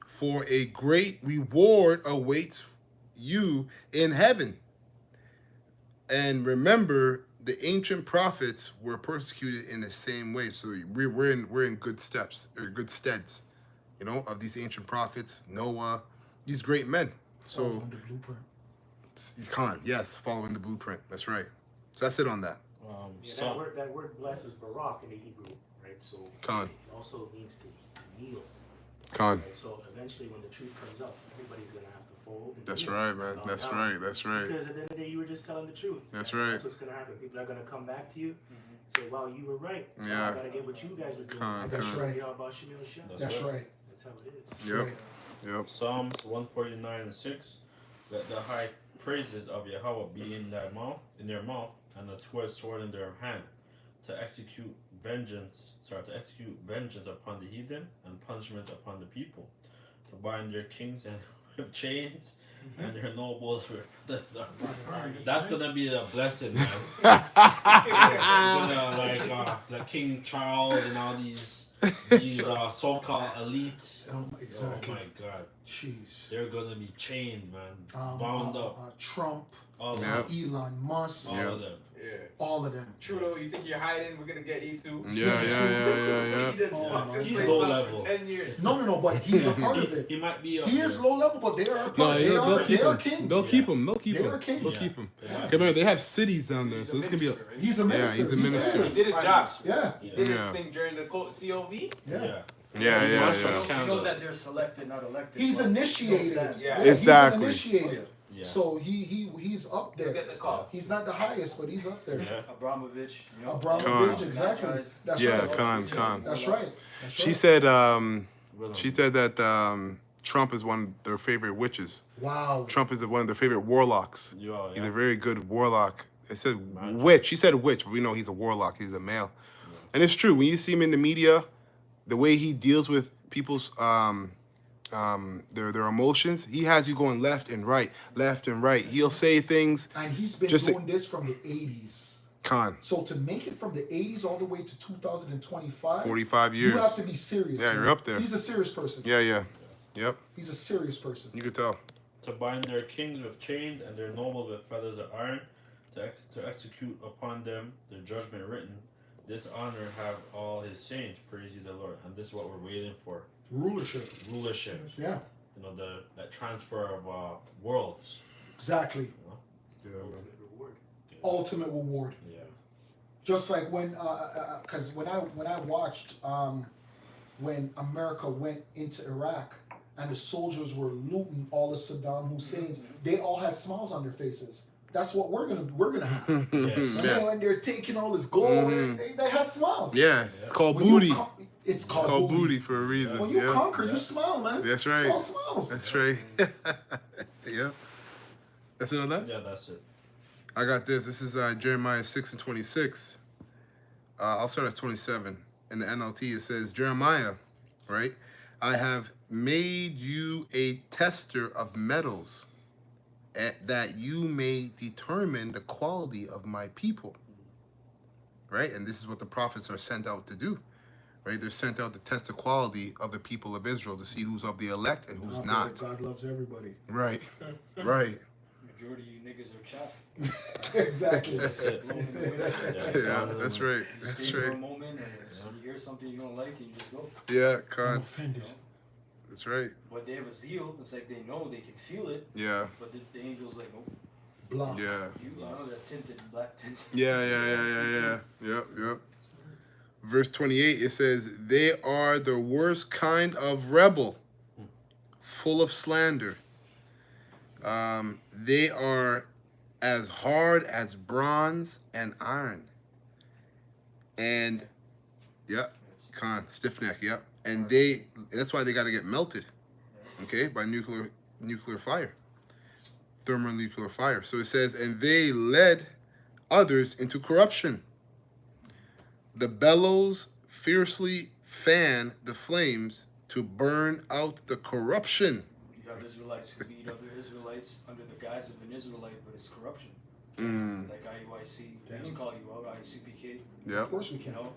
for a great reward awaits you in heaven. And remember, the ancient prophets were persecuted in the same way. So we're in good steps, or good steads, you know, of these ancient prophets, Noah, these great men. So Following the blueprint. you can't, yes, following the blueprint. That's right. So that's it on that. Yeah, that word bless is barak in the Hebrew, right? So Con. it also means to kneel. Con. Right? So eventually, when the truth comes up, everybody's gonna have to fold. And That's kneel. right, man. That's Down. right. That's right. Because at the end of the day, you were just telling the truth. That's And right. That's what's gonna happen. People are gonna come back to you, say, "Wow, you were right. Now Yeah. I gotta get what you guys were doing. Con, That's con. right. That's That's right. how it is. Yep. Right. Yep. Psalms 149:6. Let the high praises of Yahweh be in their mouth, and a two-edged sword in their hand, to execute vengeance upon the heathen and punishment upon the people, to bind their kings and with chains and their nobles with that's gonna be a blessing, man. Like King Charles and all these so-called elites. Exactly. Oh my God, Jeez. they're gonna be chained, man, bound up. Trump, All of Yep. them. Elon Musk, All of them. Yeah. all of them. Trudeau, you think you're hiding? We're gonna get you too. Yeah. He did Oh, fuck my this God. place Low up level. for 10 years. No, but he's a part of it. He might be. He is low level, but they are a No, part. They are kings. They'll keep him. They'll keep They him. are kings. They'll Yeah. keep him. Yeah. Remember, they have cities down there, so this could be a. He's a minister. he's a minister. Yes. He did his job. Yeah. He did Yeah. his thing during the COV. Yeah. Yeah. You know that they're selected, not elected. He's but initiated. still Yeah. Exactly. He's an initiator. Yeah. So he's up He'll there. get the call. He's not the highest, but he's up there. Yeah. Abramovich. You know, Abramovich, Con. exactly. That's Yeah, right. Con. That's right. That's She right. said. Well, She said that Trump is one of their favorite witches. Wow. Trump is one of their favorite warlocks. You are. He's Yeah. a very good warlock. It said Imagine. witch. She said witch, but we know he's a warlock. He's a male. And it's true. When you see him in the media, the way he deals with people's their emotions, he has you going left and right. He'll say things. And he's been Just doing this from the 80s. Con. So to make it from the 80s all the way to 2025, 45 years. you have to be serious. Yeah, man. you're up there. He's a serious person. Yeah. Yep. He's a serious person. You could tell. To bind their kings with chains and their nobles with feathers of iron, to execute upon them their judgment written. This honor have all his saints. Praise ye the Lord. And this is what we're waiting for. Rulership. Yeah. You know, that transfer of worlds. Exactly. You know? Yeah, man. Ultimate reward. Yeah. Just like when, because when I watched when America went into Iraq and the soldiers were looting all of Saddam Hussein's, they all had smiles on their faces. That's what we're gonna have. Yes. Yeah. When they're taking all this gold, they had smiles. Yeah, it's called When booty. It's It's called booty for a reason. When you yeah. conquer, you smile, man. That's right. It's all smiles. That's right. Yeah. That's it on that? Yeah, that's it. I got this. This is Jeremiah 6:26. I'll start at 27. In the NLT, it says, Jeremiah, right? I have made you a tester of metals, that you may determine the quality of my people. Right? And this is what the prophets are sent out to do. Right? They're sent out to test the quality of the people of Israel to see who's of the elect and who's not. God loves everybody. Right. Right. Majority of you niggas are chaff. Exactly. That's it. Yeah, that's right. That's Stay for a right. moment and you hear something you don't like and you just go. Yeah, I'm Con. offended. That's right. But they have a zeal. It's like they know, they can feel it. Yeah. But the angel's like, oh, Block. Yeah. you know that tinted, black tinted. Yeah. Yep. Verse 28, it says, they are the worst kind of rebel, full of slander. They are as hard as bronze and iron. And, yep, stiff neck, yep. And that's why they got to get melted, okay, by nuclear fire, thermonuclear fire. So it says, and they led others into corruption. The bellows fiercely fan the flames to burn out the corruption. You have Israelites who lead other Israelites under the guise of an Israelite, but it's corruption. Mm. Like IUIC, Damn. we can call you out, ICPK, Yep. Of course we you can. know,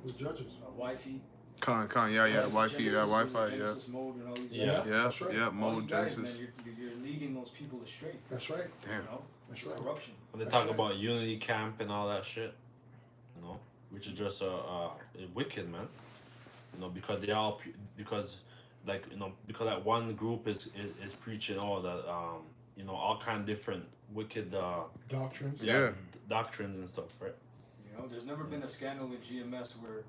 Who's judges? Wi-Fi. Yeah, Wi-Fi, yeah, Wi-Fi, yeah. Genesis mode and all these Yeah. Yeah, That's right. yeah, All mode you guys, Genesis. man, you're leading those people astray. That's right. Damn. You know, That's right. corruption. When they That's talk right. about unity camp and all that shit, you know, which is just wicked, man. You know, because they all because that one group is preaching all that you know, all kind of different wicked Doctrines. Yeah. doctrines and stuff, right? You know, there's never been a scandal in GMS where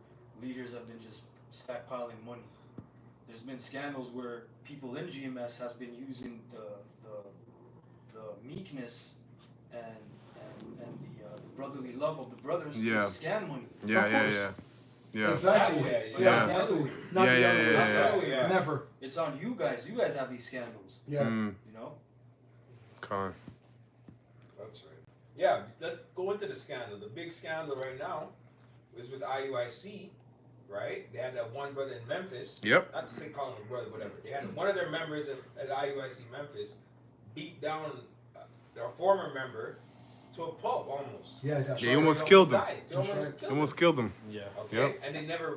leaders have been just stockpiling money. There's been scandals where people in GMS have been using the meekness and the brotherly love of the brothers Yeah. to scam money. Yeah. Exactly. That way, Yeah, yeah. exactly. Not Yeah, the other way. yeah, Not that way. yeah. Never. It's on you guys. You guys have these scandals. Yeah. Mm, You know. con. That's right. Yeah, let's go into the scandal. The big scandal right now is with IUIC, right? They had that one brother in Memphis. Yep. Not to say call him a brother, whatever. They had one of their members at IUIC Memphis beat down their former member to a pulp almost. Yeah, that's Yeah, right. he almost killed him. Died. They That's almost right. killed him. Almost killed him. Yeah. Okay, Yep. and they never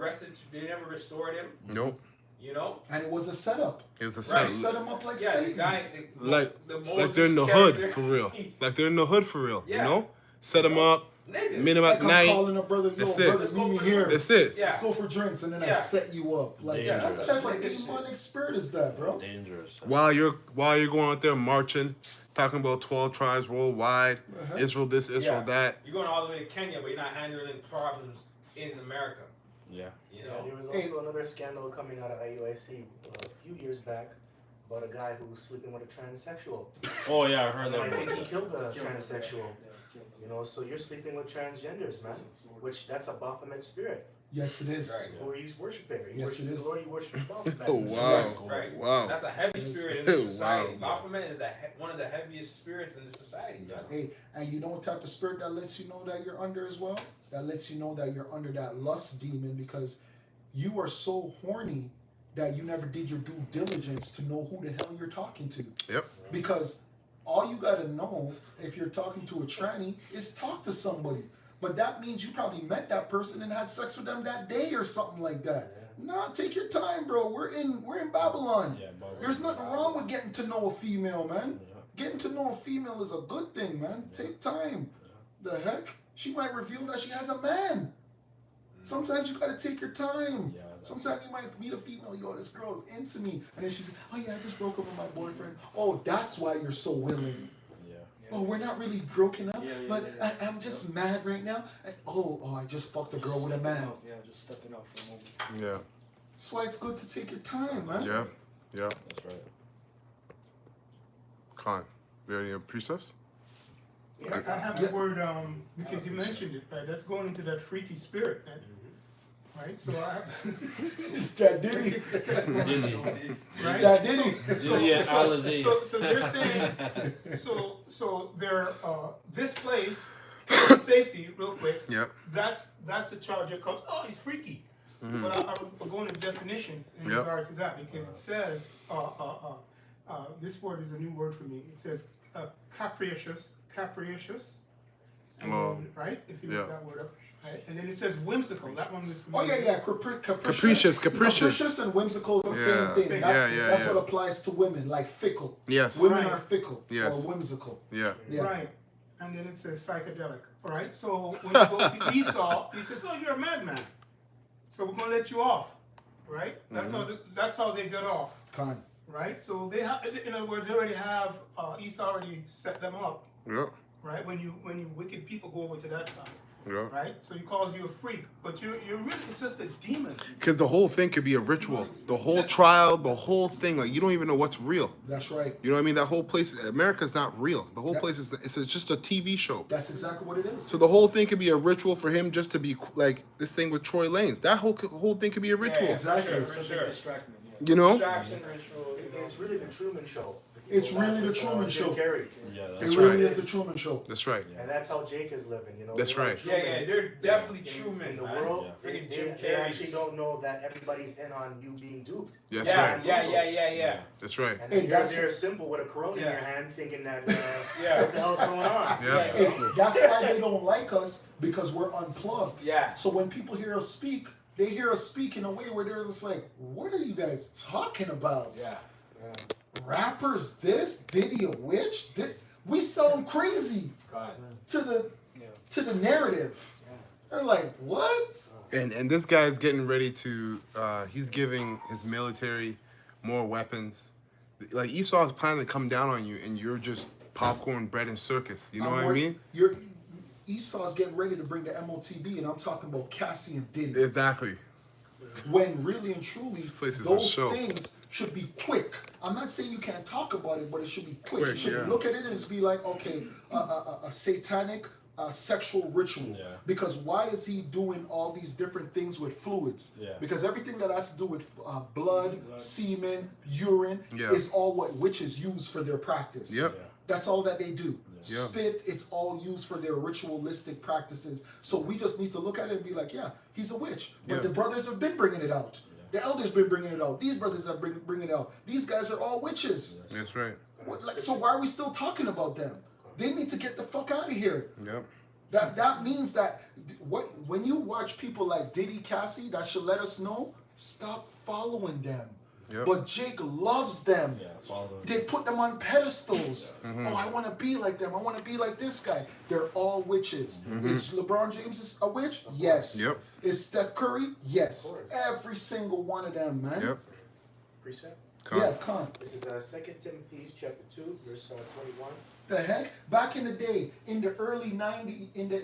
restored him. Nope. You know, And it was a setup. It was a Right. set. Set him up like yeah, the Satan. guy, Like- the Like Moses they're in the hood character. for real. Like they're in the hood for real. Yeah. You know? Set them up. Niggas. Meet 'em Like at I'm night. calling a brother, yo, That's it. brother, Let's meet go me for here. That's it. Yeah. Let's go for drinks, and then I Yeah. set you up. Like, Yeah, that's what a type of nigga shit. demonic spirit is that, bro? Dangerous. While you're going out there marching, talking about 12 tribes worldwide, Uh-huh. Israel this, Israel Yeah. that. You're going all the way to Kenya, but you're not handling problems in America. Yeah. You Yeah, know. there was Hey. also another scandal coming out of IUIC a few years back about a guy who was sleeping with a transsexual. Oh yeah, I heard And that. I think he about killed the Killed him. transsexual. Yeah, killed him. You know, so you're sleeping with transgenders, man. Which that's a Baphomet spirit. Yes, it is. Right. Who are you worshiping? You Yes, worship it the is. Lord, you worship Baphomet. Oh, wow. Yes, right. Wow. That's a heavy Yes. spirit in this Wow. society. Baphomet is one of the heaviest spirits in this society. Yeah. man. Hey, and you know what type of spirit that lets you know that you're under as well? That lets you know that you're under that lust demon because you are so horny that you never did your due diligence to know who the hell you're talking to. Yep. Because all you gotta know if you're talking to a tranny is talk to somebody. But that means you probably met that person and had sex with them that day or something like that. Nah, take your time, bro. We're in Babylon. Yeah, but There's nothing wrong with getting to know a female, man. Yeah. Getting to know a female is a good thing, man. Take time. The heck? She might reveal that she has a man. Sometimes you gotta take your time. Yeah, Sometimes you might meet a female, yo, this girl is into me. And then she's, oh yeah, I just broke up with my boyfriend. Oh, that's why you're so willing. Yeah. Oh, we're not really broken up, Yeah, but yeah. I'm just mad right now. I just fucked a girl with a man. Yeah, just stepping out for a moment. Yeah. That's why it's good to take your time, man. Yeah. Yeah. That's right. Con, you have any precepts? Yeah, I have the word, because you mentioned it, right? That's going into that freaky spirit, man. Right? So That Diddy. right? That Diddy. Yeah, Alizé. So they're saying, so they're, this place, safety, real quick, Yep. that's a charge that comes, oh, he's freaky. Mhm. But I'll go into the definition in Yep. regards to that, because it says, this word is a new word for me. It says capricious, and Oh. then, right? If you Yeah. look that word up, right? And then it says whimsical. That one was. Oh yeah. Capricious. Capricious and whimsical is the Yeah. same thing. That's Yeah. what applies to women, like fickle. Yes. Women Right. are fickle Yes. or whimsical. Yeah. Yeah. Right. And then it says psychedelic. All right. So when you go to Esau, he says, "Oh, you're a madman. So we're gonna let you off." Right. That's how they got off. Con. Right. So they have, in other words, they already have Esau already set them up. Yep. Right. When you wicked people go over to that side. Yep. Right. So he calls you a freak, but you're really, it's just a demon. Because the whole thing could be a ritual. The whole trial, the whole thing, like you don't even know what's real. That's right. You know what I mean? That whole place, America's not real. The whole That- place it's just a TV show. That's exactly what it is. So the whole thing could be a ritual for him just to be like this thing with Troy Lanez. That whole thing could be a ritual. Exactly. For sure. Distract me. You know? Distraction ritual. You know. It's really the Truman Show. It's really the Truman Show. Carey. Yeah, It That's really right. is the Truman Show. That's right. And that's how Jake is living, you know. That's They're like right. Yeah, Truman. they're definitely In- Truman, in the man. world. Yeah. Freaking They Jim actually Carrey's. don't know that everybody's in on you being duped. That's yeah, right. yeah. That's right. And Hey, then that's- you're simple with a Corona in Yeah. your hand, thinking that Yeah. what the hell's going on? Yeah. Hey, that's why they don't like us, because we're unplugged. Yeah. So when people hear us speak, they hear us speak in a way where they're just like, what are you guys talking about? Yeah. Rappers, this? Diddy a witch? We sound crazy God. to the narrative. They're like, what? And this guy's getting ready to he's giving his military more weapons. Like Esau's planning to come down on you and you're just popcorn, bread, and circus. You know what I mean? Esau's getting ready to bring the MOTB, and I'm talking about Cassie and Diddy. Exactly. When really and truly, place is a those show. things should be quick. I'm not saying you can't talk about it, but it should be quick. Quick, You should yeah. look at it and just be like, okay, a satanic sexual ritual. Yeah. Because why is he doing all these different things with fluids? Yeah. Because everything that has to do with blood, semen, urine Yeah. is all what witches use for their practice. Yep. Yeah. That's all that they do. Yeah. Spit, it's all used for their ritualistic practices. So we just need to look at it and be like, yeah, he's a witch. But Yeah. the brothers have been bringing it out. The elders been bringing it out. These brothers have been bringing it out. These guys are all witches. That's right. So why are we still talking about them? They need to get the fuck out of here. Yep. That means that when you watch people like Diddy, Cassie, that should let us know, stop following them. Yep. But Jake loves them. Yeah, follow them. They put them on pedestals. Mhm. Oh, I want to be like them. I want to be like this guy. They're all witches. Is LeBron James a witch? Yes. Yep. Is Steph Curry? Yes. Every single one of them, man. Yep. Precept. Come. Yeah, come. This is 2 Timothy chapter 2, verse 21. The heck? Back in the day, in the early 90s, in the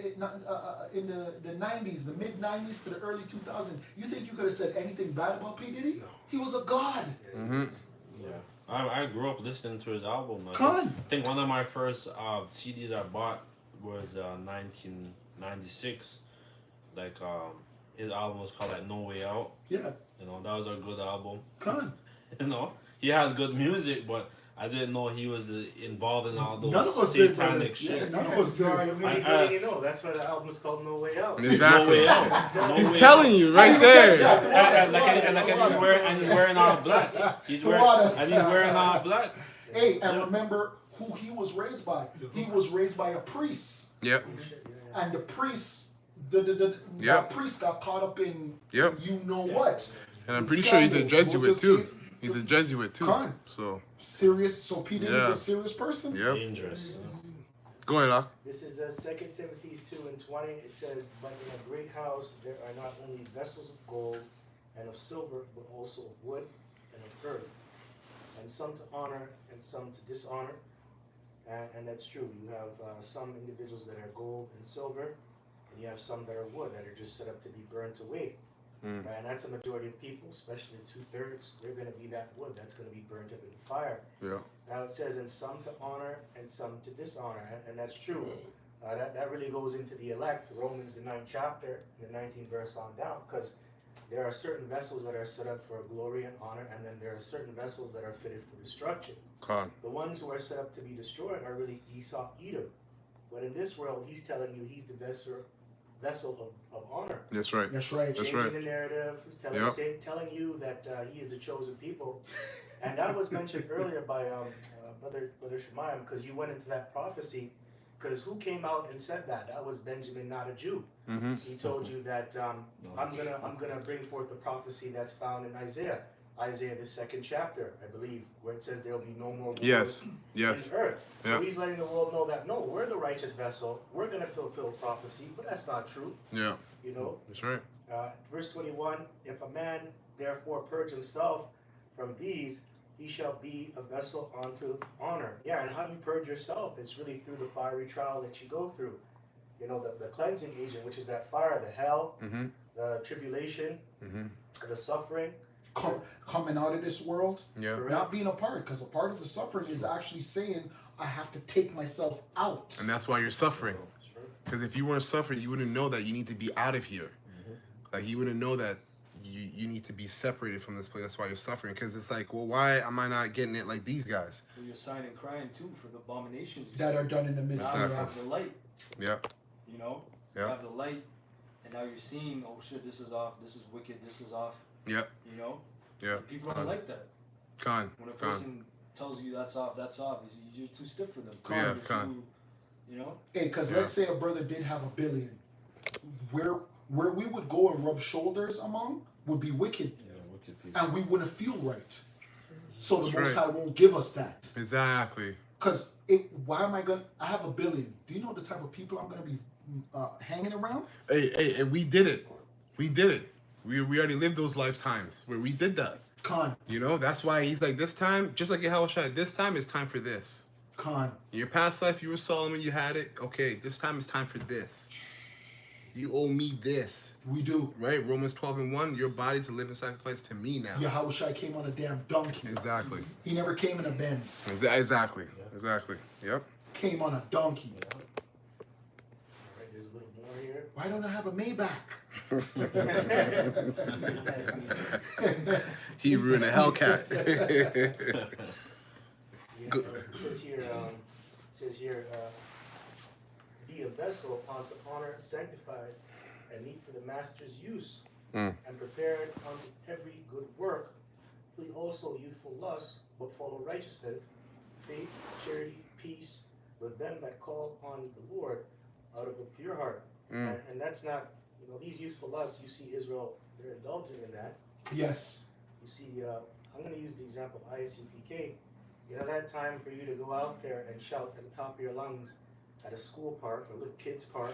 90s, the mid 90s to the early 2000s, you think you could have said anything bad about P. Diddy? No. He was a god. Mm-hmm. Yeah. I grew up listening to his album. Con. I think one of my first CDs I bought was 1996. Like his album was called like No Way Out. Yeah, You know, that was a good album. con. You know, he had good music, but I didn't know he was involved in all None of those us did, brother. satanic shit. Yeah, none of us did. What do you know? That's why the album is called No Way Out. No Exactly. Way Out. No He's Way telling Out. you right Hey, there. catch that. And he's wearing all black. He's wearing all black. Hey, and remember who he was raised by. He was raised by a priest. Yep. And the priest, that priest got caught up in you know what. And I'm pretty sure he's a Jesuit too. He's He's a Jesuit too. Con. So serious. So P. Diddy's a serious person. Yep. Dangerous. Go ahead, Doc. This is 2 Timothy 2:20. It says, "But in a great house there are not only vessels of gold and of silver, but also of wood and of earth, and some to honor and some to dishonor." And that's true. You have some individuals that are gold and silver, and you have some that are wood that are just set up to be burned away. Right? And that's a majority of people, especially 2/3. They're going to be that wood that's going to be burnt up in the fire. Yeah. Now it says, "And some to honor and some to dishonor," and that's true. That really goes into the elect, Romans the 9th chapter, the 19th verse on down, because there are certain vessels that are set up for glory and honor, and then there are certain vessels that are fitted for destruction. Con. The ones who are set up to be destroyed are really Esau, Edom. But in this world, he's telling you he's the vessel of honor. That's right. That's right. That's Changing right. the narrative, telling you that he is the chosen people. And that was mentioned earlier by Brother Shemayim, because you went into that prophecy. Because who came out and said that? That was Benjamin, not a Jew. Mm-hmm. He told you that I'm gonna bring forth the prophecy that's found in Isaiah the 2nd chapter, I believe, where it says there'll be no more wars Yes. in earth. Yeah. So he's letting the world know that no, we're the righteous vessel. We're gonna fulfill prophecy, but that's not true. Yeah. You know. That's right. Verse 21: "If a man therefore purge himself from these, he shall be a vessel unto honor." Yeah, and how do you purge yourself? It's really through the fiery trial that you go through. You know, the cleansing agent, which is that fire, the hell, Mm-hmm. the tribulation, Mm-hmm. the suffering. Coming out of this world, Yeah. not being a part, because a part of the suffering is actually saying I have to take myself out. And that's why you're suffering. Because if you weren't suffering, you wouldn't know that you need to be out of here. Like you wouldn't know that you need to be separated from this place. That's why you're suffering. Because it's like, well, why am I not getting it like these guys? Well, you're sighing and crying too for the abominations That are done in the midst now you of have the light. Yeah. You know, Yeah. you have the light, and now you're seeing, oh shit, this is off, this is wicked, this is off. Yep. You know. Yeah. And people don't like that. Con. When a Con. person tells you that's off, you're too stiff for them. Yeah, You're con. too, you know. Hey, because Yeah. let's say a brother did have $1 billion, where we would go and rub shoulders among would be wicked, Yeah, wicked people. and we wouldn't feel right. So the That's Most right. High won't give us that. Exactly. Because why am I gonna? I have $1 billion. Do you know the type of people I'm gonna be hanging around? Hey, and we did it. We did it. We already lived those lifetimes where we did that. Con, You know, that's why he's like, this time, just like Yahushua, this time is time for this. con. In your past life, you were Solomon, you had it. Okay, this time is time for this. You owe me this. We do. Right? Romans 12:1, your body's a living sacrifice to me now. Yahushua came on a damn donkey. Exactly. He never came in a Benz. Exactly. Exactly. Yep. Came on a donkey. All right, there's a little more here. Why don't I have a Maybach? He ruined a Hellcat. Yeah, it says here, "Be a vessel unto honor, sanctified, and meet for the master's use, and prepared unto every good work. Flee also youthful lusts, but follow righteousness, faith, charity, peace, with them that call on the Lord out of a pure heart." And that's not, these youthful lusts, you see Israel, they're indulging in that. Yes. You see, I'm going to use the example of ISUPK. That time for you to go out there and shout at the top of your lungs at a school park or a little kid's park,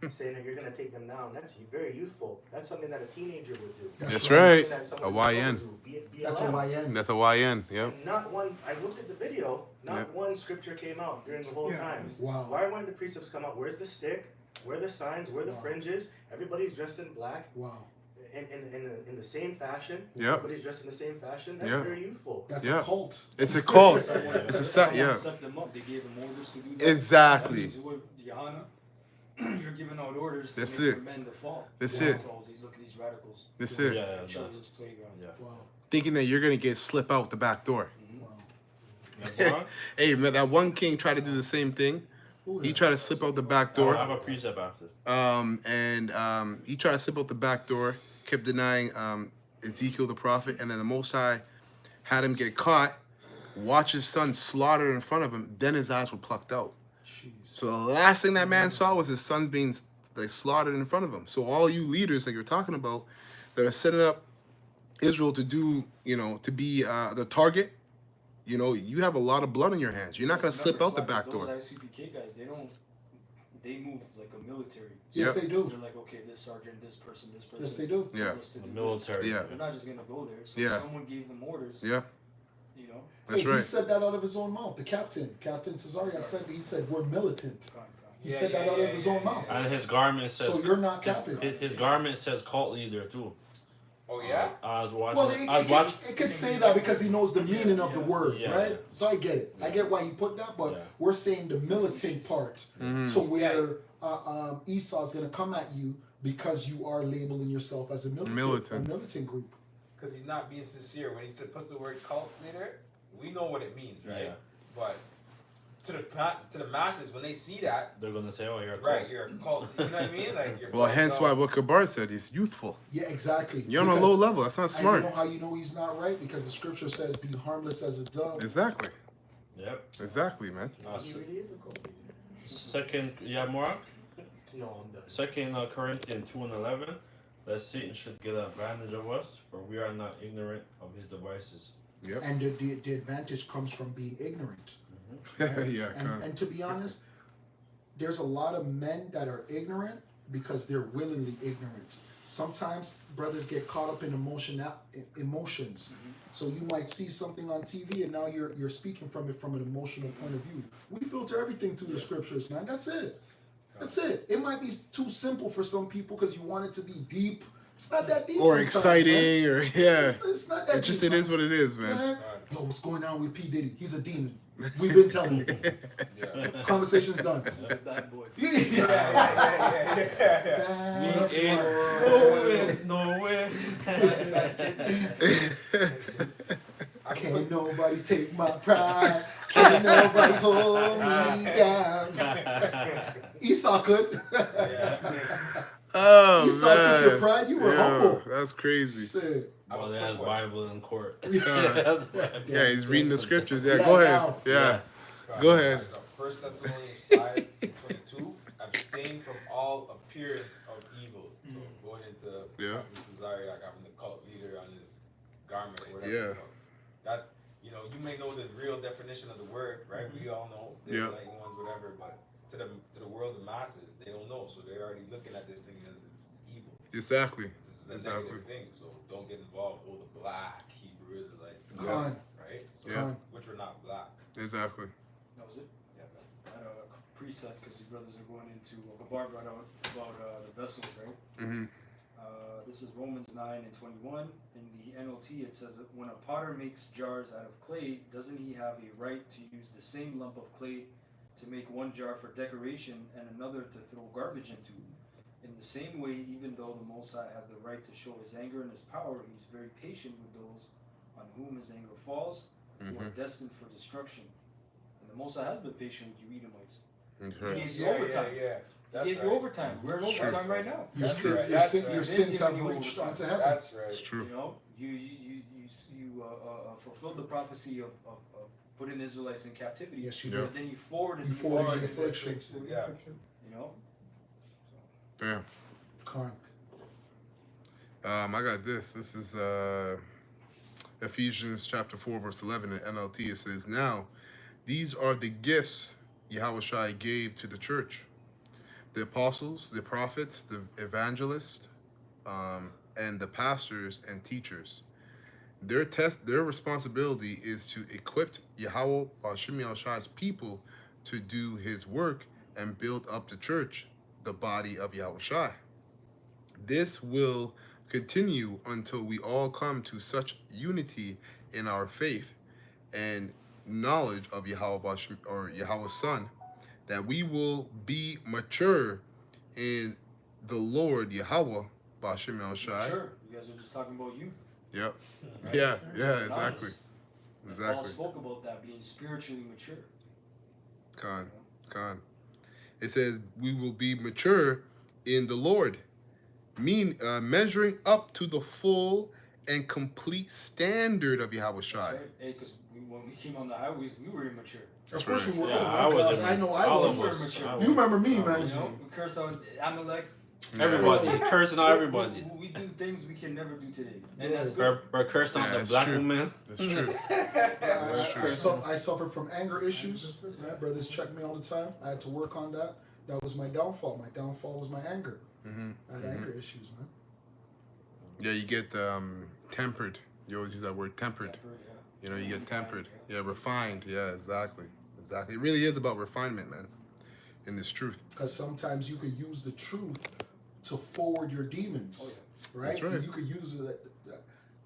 saying that you're going to take them down. That's very youthful. That's something that a teenager would do. That's right. Something that A someone would YN. do. That's a BLM. YN. That's a YN. Yep. And not one, I looked at the video, not Yep. one scripture came out during the whole Yeah. time. Wow. Why weren't the precepts come out? Where's the stick? Where are the signs? Where are the Wow. fringes? Everybody's dressed in black. Wow. In the same fashion. Yep. Everybody's dressed in the same fashion. That's Yeah. very youthful. That's Yeah. a cult. It's a cult. Someone- It's a set. someone Yeah. set them up. They gave them orders to do that. Exactly. That means what, Johanna, you're giving out orders That's to make it. your men to fall. That's Wow. it. All these, look at these radicals. That's Yeah, it. yeah, Children's playground. yeah. Wow. Thinking that you're gonna get slip out the back door. Wow. Yeah. Hey, man, that one king tried to do the same thing. He tried to slip out the back I door. have a precept after. He tried to slip out the back door, kept denying Ezekiel the prophet, and then the Most High had him get caught, watch his son slaughtered in front of him, then his eyes were plucked out. Jeez. So the last thing that man saw was his sons being like slaughtered in front of him. So all you leaders that you're talking about that are setting up Israel to do, to be the target, you have a lot of blood on your hands. You're not gonna slip out the back door. Those ICPK guys, they move like a military. Yes, they do. They're like, okay, this sergeant, this person. Yes, they do. Yeah. The military. Yeah. They're not just gonna go there. So Yeah. someone gave them orders. Yeah. That's Hey, right. He said that out of his own mouth. The captain, Captain Tazarian, he said we're militant. He said that out of his own mouth. And his garment says. So you're not capping. His garment says cult leader too. Oh yeah. I was watching. Well, it could say that because he knows the meaning of the word, Yeah. right? So I get it. I get why he put that, but we're saying the militant part to where Esau's going to come at you because you are labeling yourself as a militant group. Because he's not being sincere when he puts the word cult leader. We know what it means, right? Yeah. But to the masses, when they see that, they're gonna say, "Oh, you're a cult." right, you're a cult." You know what I mean? Like, you're Well, hence why what Kabar said, he's youthful. Yeah, exactly. You're on a low level. That's not And smart. you know how you know he's not right? Because the scripture says, "Be harmless as a dove." Exactly. Yep. Exactly, man. He really is a cult leader. Second, more. No, I'm done. Second Corinthians 2:11, that Satan should get advantage of us, for we are not ignorant of his devices. Yep. And the advantage comes from being ignorant. Yeah. And to be honest, there's a lot of men that are ignorant because they're willingly ignorant. Sometimes brothers get caught up in emotions. So you might see something on TV and now you're speaking from it from an emotional point of view. We filter everything through the scriptures, man. That's it. That's it. It might be too simple for some people because you want it to be deep. It's not that deep. Or sometimes, exciting, man. or yeah. It's not that deep. It is what it is, man. Yo, what's going on with P. Diddy? He's a demon. We've been telling you. Yeah. Conversation's done. Bad boy. Yeah. Bad boy. Nowhere. Can't nobody take my pride. Can't nobody hold me down. Esau could. Oh, Esau man. took your pride. You were humble. That's crazy. Shit. Well, they have Bible in court. Yeah, he's reading the scriptures. Yeah, Yeah, go ahead. now. Yeah. Go ahead. 1 Thessalonians 5:22. Abstain from all appearance of evil. So going into Mr. Zariak having the cult leader on his garment or whatever. Yeah. So that you may know the real definition of the word, right? We all know the enlightened ones, whatever, but to the world, the masses, they don't know. So they're already looking at this thing as if it's evil. Exactly. This is a negative thing, so don't get involved. Oh, the black Hebrew Israelites, Gone. right? So, Yeah. which were not black. Exactly. That was it. Yeah, that's I had a preset because the brothers are going into Gabar brought out about the vessels, right? Mm-hmm. This is Romans 9:21. In the NLT, it says that when a potter makes jars out of clay, doesn't he have a right to use the same lump of clay to make one jar for decoration and another to throw garbage into? In the same way, even though the Most High has the right to show his anger and his power, he's very patient with those on whom his anger falls, who are destined for destruction. And the Most High has been patient with you Edomites. Okay. He gave you overtime. That's He gave you overtime. We're in overtime right now. Your That's sins, right, your, that's sin, right. your sins have reached unto heaven. That's right. It's true. You know, you fulfilled the prophecy of putting Israelites in captivity. Yes, you Yeah. did. But then you forwarded You the forwarded the affliction. affliction. Yeah. You know. Damn. Con. I got this. This is Ephesians chapter 4, verse 11 in NLT. It says, "Now, these are the gifts Yahushua gave to the church. The apostles, the prophets, the evangelists, and the pastors and teachers. Their responsibility is to equip Yahweh Hashem Yahushua's people to do his work and build up the church, the body of Yahushua. This will continue until we all come to such unity in our faith and knowledge of Yahweh or Yahweh's Son, that we will be mature in the Lord Yahweh Bashem Yahushua." Sure. You guys are just talking about youth. Yep. Right? Yeah. That's Yeah. what Exactly. matters. And Paul Exactly. spoke about that being spiritually mature. Con. It says we will be mature in the Lord, meaning measuring up to the full and complete standard of Yahweh Shai. That's right. Hey, because when we came on the highways, we were immature. Of course we were. Yeah, Oh my I was God, immature. I know I All of was. us. I You remember me, was. man. You know, we curse on Amalek. Everybody, cursing on everybody. We do things we can never do today, and that's good. We're cursed on Yeah, the that's black true. woman. That's true. I suffered from anger issues. Right? Brothers check me all the time. I had to work on that. That was my downfall. My downfall was my anger. I had anger issues, man. Yeah, you get tempered. You always use that word tempered. You know, you get tempered. Yeah, refined. Yeah, exactly. Exactly. It really is about refinement, man, in this truth. Because sometimes you could use the truth to forward your demons, right? That's right. You could use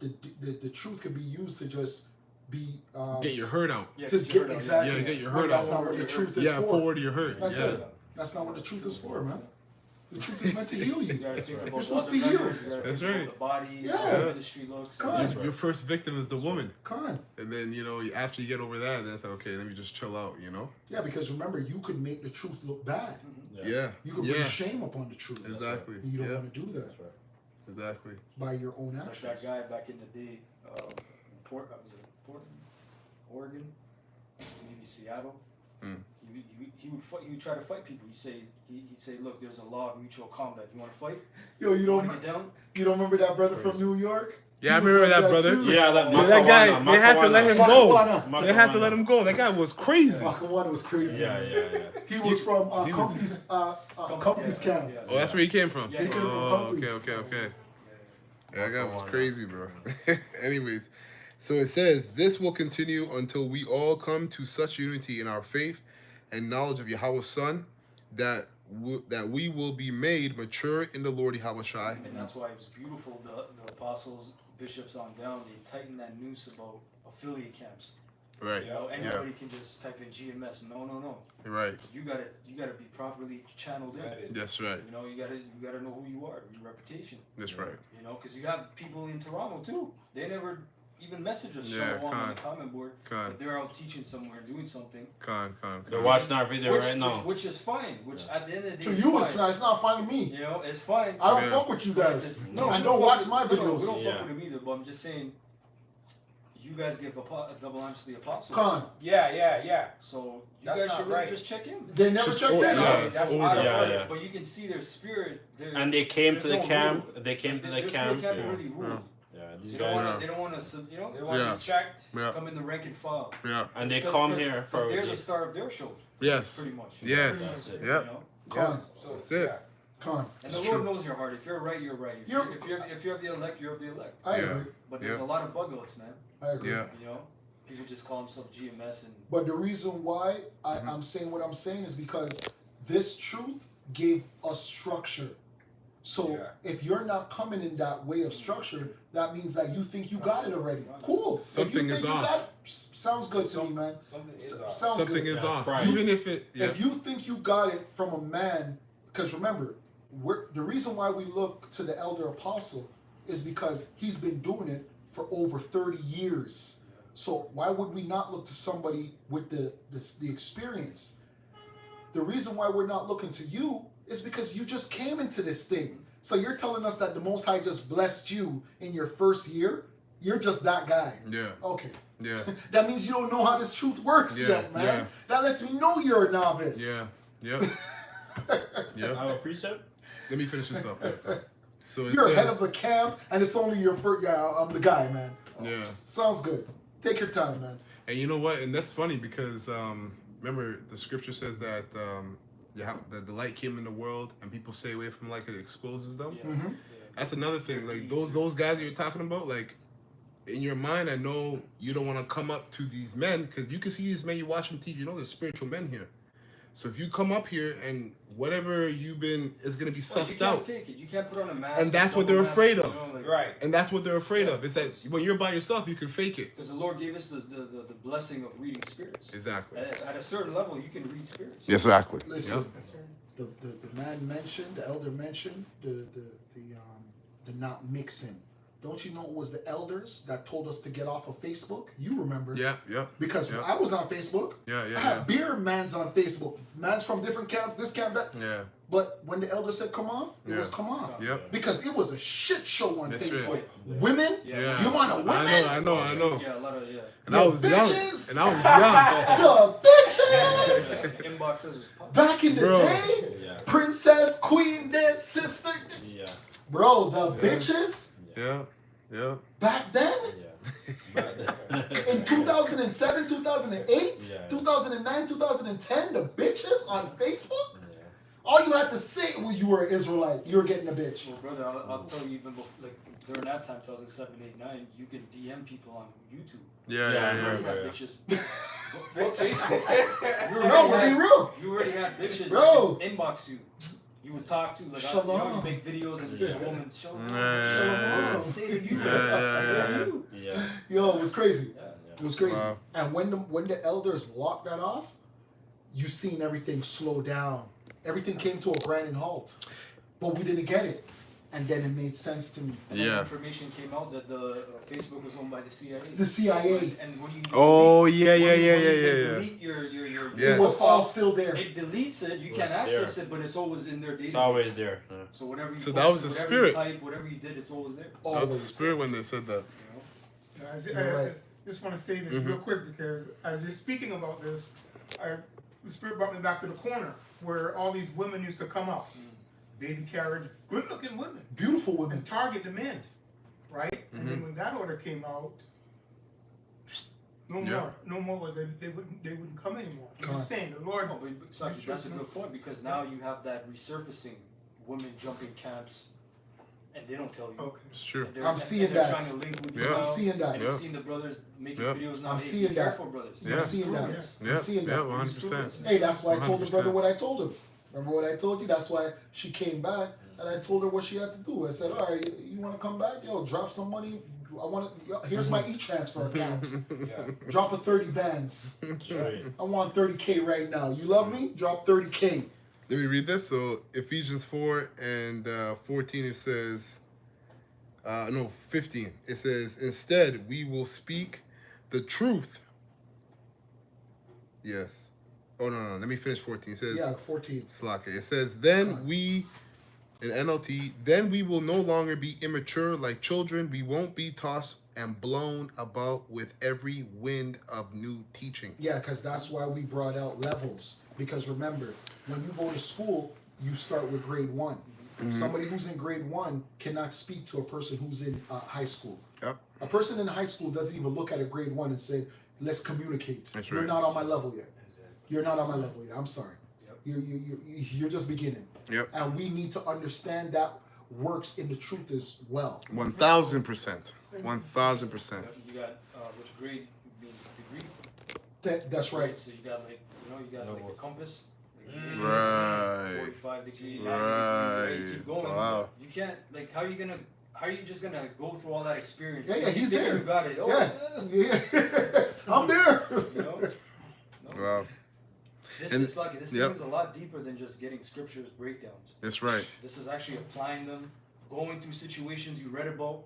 the truth could be used to just be Get your hurt out. to get exactly. Yeah, get your But hurt that's out. not what the truth is Yeah, for. forward your hurt. That's Yeah. it. That's not what the truth is for, man. The truth is meant to heal You you. gotta think about You're supposed to other be healed. vendors, you gotta That's think about right. The body, Yeah. how the ministry looks. Come on. Your first victim is the woman. Con. And then, you know, after you get over that, then it's like, okay, let me just chill out, you know? Yeah, because remember, you could make the truth look bad. Yeah. You could bring shame upon the truth. Exactly. And you don't Yeah. want to do that Exactly. by your own Like actions. that guy back in the day, was it Portland, Oregon, maybe Seattle. He would fight. He would try to fight people. He'd say, "Look, there's a law of mutual combat. You want to fight? Yo, you You don't want to get down? remember that brother from New York? Yeah, I He was remember like that brother. too. Yeah, that That guy, they had to let him go. Macawana. They had to let him go. That guy was crazy. Macawana was crazy. Yeah. He was from he was- Company's camp. Yeah. Oh, that's where he came from. Yeah, he came from Oh, Company. okay. Yeah, that guy was crazy, bro. Anyways, so it says, this will continue until we all come to such unity in our faith and knowledge of Yahweh's Son, that we will be made mature in the Lord Yahweh Shai. And that's why it was beautiful. The apostles, bishops on down, they tightened that noose about affiliate camps. Right. You know, Yeah. anybody can just type in GMS. No. Right. You gotta be properly channeled in. That's right. You know, you gotta know who you are, your reputation. That's right. You know, because you have people in Toronto too. They never even message us Yeah, on the comment board, Con. but they're out teaching somewhere, doing something. They're watching our video right now. Which is fine. Which at the end of the day, To is you, fine. it's not fine to me. You know, it's fine. I don't Yeah. fuck with you guys. No, I we don't fuck watch with- my no, videos. we don't Yeah. fuck with them either. But I'm just saying, you guys give a double honors to the apostles. Con. Yeah. So you That's guys not should really right. just check in. They never Just checked order, in. yeah. That's order. out of Yeah, order. yeah. But you can see their spirit. And they came to there's the no camp. rule. They came to the There's camp. no camp Yeah. really rule. Yeah, these They don't guys. want to. They don't want to. You know, They want Yeah. to be checked. Yeah. come in the rank and file. Yeah. And they Because- come because- here because for. they're the star of their show, Yes. pretty much. Yes. That's it. You Yep. know? Con. So, That's it. yeah. Con. And It's the true. Lord knows your heart. If you're right, you're right. If you're of the elect, you're of the elect. I Yeah. agree. But there's Yeah. a lot of bug-outs, man. I agree. Yeah. You know, people just call themselves GMS and But the reason why Mm-hmm. I'm saying what I'm saying is because this truth gave us structure. So Yeah. if you're not coming in that way of structure, that means that you think you got it already. Cool. Something if you is think off. You got it, sounds good to me, man. Something is S- off. sounds Something good. is Yeah, off. pride. Even if it. Yeah. If you think you got it from a man, because remember, the reason why we look to the elder apostle is because he's been doing it for over 30 years. So why would we not look to somebody with the experience? The reason why we're not looking to you is because you just came into this thing. So you're telling us that the Most High just blessed you in your first year? You're just that guy. Yeah. Okay. Yeah. That means you don't know how this truth works Yeah, yet, man. yeah. That lets me know you're a novice. Yeah. Yep. I Yep. have a precept. Let me finish this up. So it You're says, head of the camp, and it's only your first. Yeah, I'm the guy, man. Yeah. Sounds good. Take your time, man. And you know what? And that's funny because remember the scripture says that that the light came in the world, and people stay away from light because it exposes them. yeah. Mm-hmm. That's another thing. Like those guys that you're talking about, like in your mind, I know you don't want to come up to these men because you can see these men. You watch them teach. You know there's spiritual men here. So if you come up here and whatever you've been is gonna be Well, you sussed can't out, fake it. You can't put on a mask. And that's what they're afraid of. Right. and that's what they're afraid of. Is that when you're by yourself, you can fake it. Because the Lord gave us the blessing of reading spirits. Exactly. At a certain level, you can read spirits. Exactly. Listen, the man mentioned, the elder mentioned the not mixing, don't you know it was the elders that told us to get off of Facebook? You remember? Yeah, yeah. Because yeah. I was on Facebook. Yeah, yeah, I had beer mans on Facebook. Mans from different camps, this camp, that. Yeah. But when the elders said come off, it was come off. Yep. Because it was a shit show on That's Facebook. right. Women? Yeah. You want a women? I know. Yeah, a lot of, yeah. And I was bitches. young. And I was young. The bitches! Inboxes was popping. Back in the Bro. day, Yeah. princess, queen, this, sister. Yeah. Bro, the bitches Yeah. Yeah. back then, Yeah. in 2007, 2008, Yeah. 2009, 2010, the bitches on Facebook, Yeah. all you had to say was you were an Israelite. You were getting a bitch. Well, brother, I'll tell you even before, like during that time, 2007, 8, 9, you could DM people on YouTube. Yeah. Yeah, You already right. had bitches. No, we're being real. You already had bitches Bro. that could inbox you. You would talk to, like, you Shalom. make videos and Yeah. the woman, shalom, Yeah. shalom, stay to you. Yeah. Yeah. Yo, it was crazy. Yeah, It was crazy. Wow. And when the elders locked that off, you seen everything slow down. Everything came to a grinding halt. But we didn't get it. And then it made sense to me. And then Yeah. information came out that the Facebook was owned by the CIA. The CIA. And when you Oh, yeah. when you delete your Yes. It was all still there. it deletes it. You It can't was access there. it, but it's always in their database. It's always there. Yeah. So whatever you So post, that was the whatever spirit. you type, whatever you did, it's always there. That was the Always. spirit when they said that. You know? You're I right. just want to say this Mhm. real quick because as you're speaking about this, the spirit brought me back to the corner where all these women used to come out, baby carriage, good-looking women, Beautiful women. and target the men, right? And Mm-hmm. then when that order came out, no more was they wouldn't come anymore. I'm just saying the Lord. No, but exactly, that's a good point because now you have that resurfacing, women jumping camps, and they don't tell you. Okay. It's true. And they're- I'm and seeing they're that. trying to link with you Yeah. now, I'm seeing that. And Yeah. you've seen the brothers making Yeah. videos now. I'm hey, seeing be that. careful, brothers. Yeah. I'm seeing that. Yeah. I'm seeing Yeah. that. 100%. Hey, that's why I told the brother 100%. what I told him. Remember what I told you? That's why she came back and I told her what she had to do. I said, all right, you want to come back? Yo, drop some money. I want to. Here's my e-transfer account. Yeah. Drop a 30 bands. Straight. I want 30K right now. You love me? Drop 30K. Let me read this. So Ephesians 4 and 14, it says, 15. It says, instead, we will speak the truth. Yes. Oh, no. Let me finish 14. It says, Yeah, 14. Slacker. It says, then we, in NLT, then we will no longer be immature like children. We won't be tossed and blown about with every wind of new teaching. Yeah, because that's why we brought out levels. Because remember, when you go to school, you start with grade 1. Somebody who's in grade 1 cannot speak to a person who's in high school. Yep. A person in high school doesn't even look at a grade 1 and say, let's communicate. That's You're right. not on my level yet. You're not on my level yet. I'm sorry. Yep. You're just beginning. Yep. And we need to understand that works in the truth as well. 1,000%. 1,000%. You got which grade means degree. That's right. So you got like like the compass. Like, Right. 45 degree, 90 Right. degree, keep going. Wow. You can't like how are you just gonna go through all that experience? Yeah, You he's think there. You got it. Oh, Yeah. I'm there. You know? No. Wow. This And- is like this yep. thing is a lot deeper than just getting scriptures breakdowns. That's right. This is actually applying them, going through situations you read about,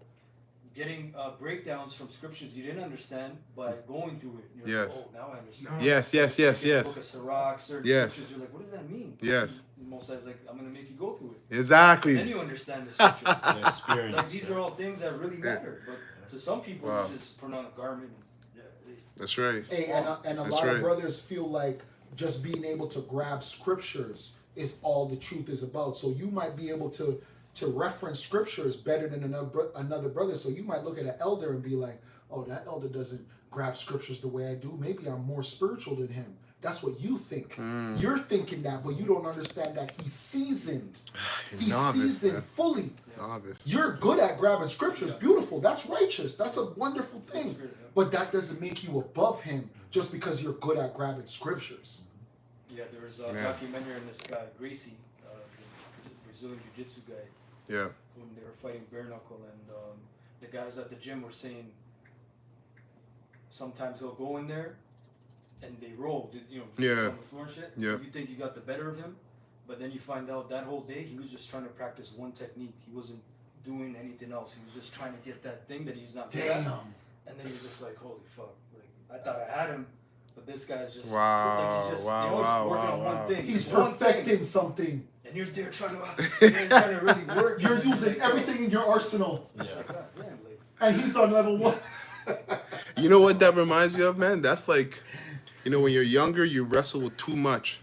getting breakdowns from scriptures you didn't understand by going through it. You're Yes. like, oh, now I understand. Yes. You get the Book of Yes. Sirach, certain Yes. scriptures, you're like, what does that mean? Yes. And Moses is like, I'm gonna make you go through it. Then Exactly. you understand the scripture. The experience. Like these are all things that really matter, but to some people, Wow. you just put on a garment. And, That's right. Hey, and a That's lot right. of brothers feel like just being able to grab scriptures is all the truth is about. So you might be able to reference scriptures better than another brother. So you might look at an elder and be like, oh, that elder doesn't grab scriptures the way I do. Maybe I'm more spiritual than him. That's what you think. Mm. You're thinking that, but you don't understand that he's seasoned. He's Novice, seasoned man. fully. Novice. You're good at grabbing scriptures. Beautiful. That's righteous. That's a wonderful thing. But that doesn't make you above him just because you're good at grabbing scriptures. Yeah, there was a Yeah. documentary on this guy, Gracie, the Brazilian Jiu-Jitsu guy, Yeah. when they were fighting bare knuckle, and the guys at the gym were saying sometimes he'll go in there and they roll, Yeah. on the floor and shit. Yeah. You think you got the better of him, but then you find out that whole day he was just trying to practice one technique. He wasn't doing anything else. He was just trying to get that thing that he's not good Damn. at. And then you're just like, holy fuck. Like, I thought I had him, but this guy's just, Wow, like, he's just wow, you know, wow, he's working wow, on wow. one thing. He's one perfecting thing. something. And you're there trying to really work. You're And using like, everything in your arsenal, It's like, God damn, like, and he's on level 1. You know what that reminds me of, man? That's like, you know, when you're younger, you wrestle with too much,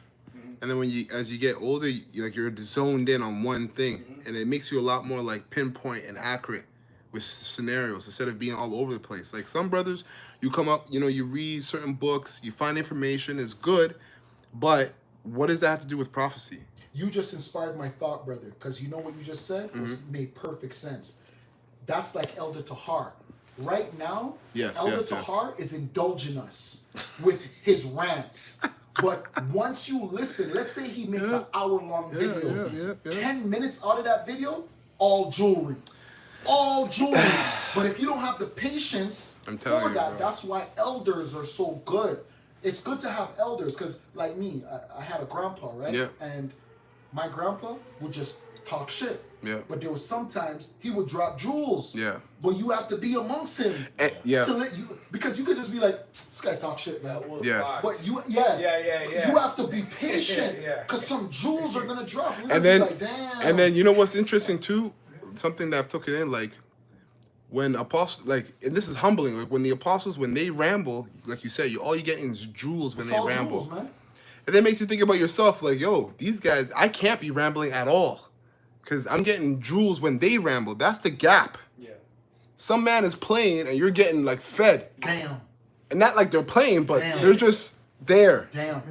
and then as you get older, you're zoned in on one thing, and it makes you a lot more like pinpoint and accurate with scenarios instead of being all over the place. Like some brothers, you come up, you know, you read certain books, you find information, is good, but what does that have to do with prophecy? You just inspired my thought, brother, because you know what you just said made perfect sense. That's like Elder Tahar. Right now, Elder Tahar is indulging us with his rants. But once you listen, let's say he makes an hour-long video. 10 minutes out of that video, all jewelry. All jewelry. But if you don't have the patience for that, that's why elders are so good. It's good to have elders because, like me, I had a grandpa, right? Yeah. And my grandpa would just talk shit. Yeah. But there was sometimes he would drop jewels. Yeah. But you have to be amongst him. Yeah. To let you, because you could just be like, this guy talk shit, man. Yes. But you, Yeah. you have to be patient. Yeah. Because some jewels are gonna drop. You're And gonna then, be like, damn. and then you know what's interesting too? Something that I've taken in, like when apostles, like, and this is humbling, like when the apostles, when they ramble, like you said, all you get is jewels when It's they all ramble. jewels, man. And that makes you think about yourself, like, yo, these guys, I can't be rambling at all. Because I'm getting jewels when they ramble. That's the gap. yeah. Some man is playing and you're getting like fed. Damn. And not like they're playing, but Damn. they're just there. Damn.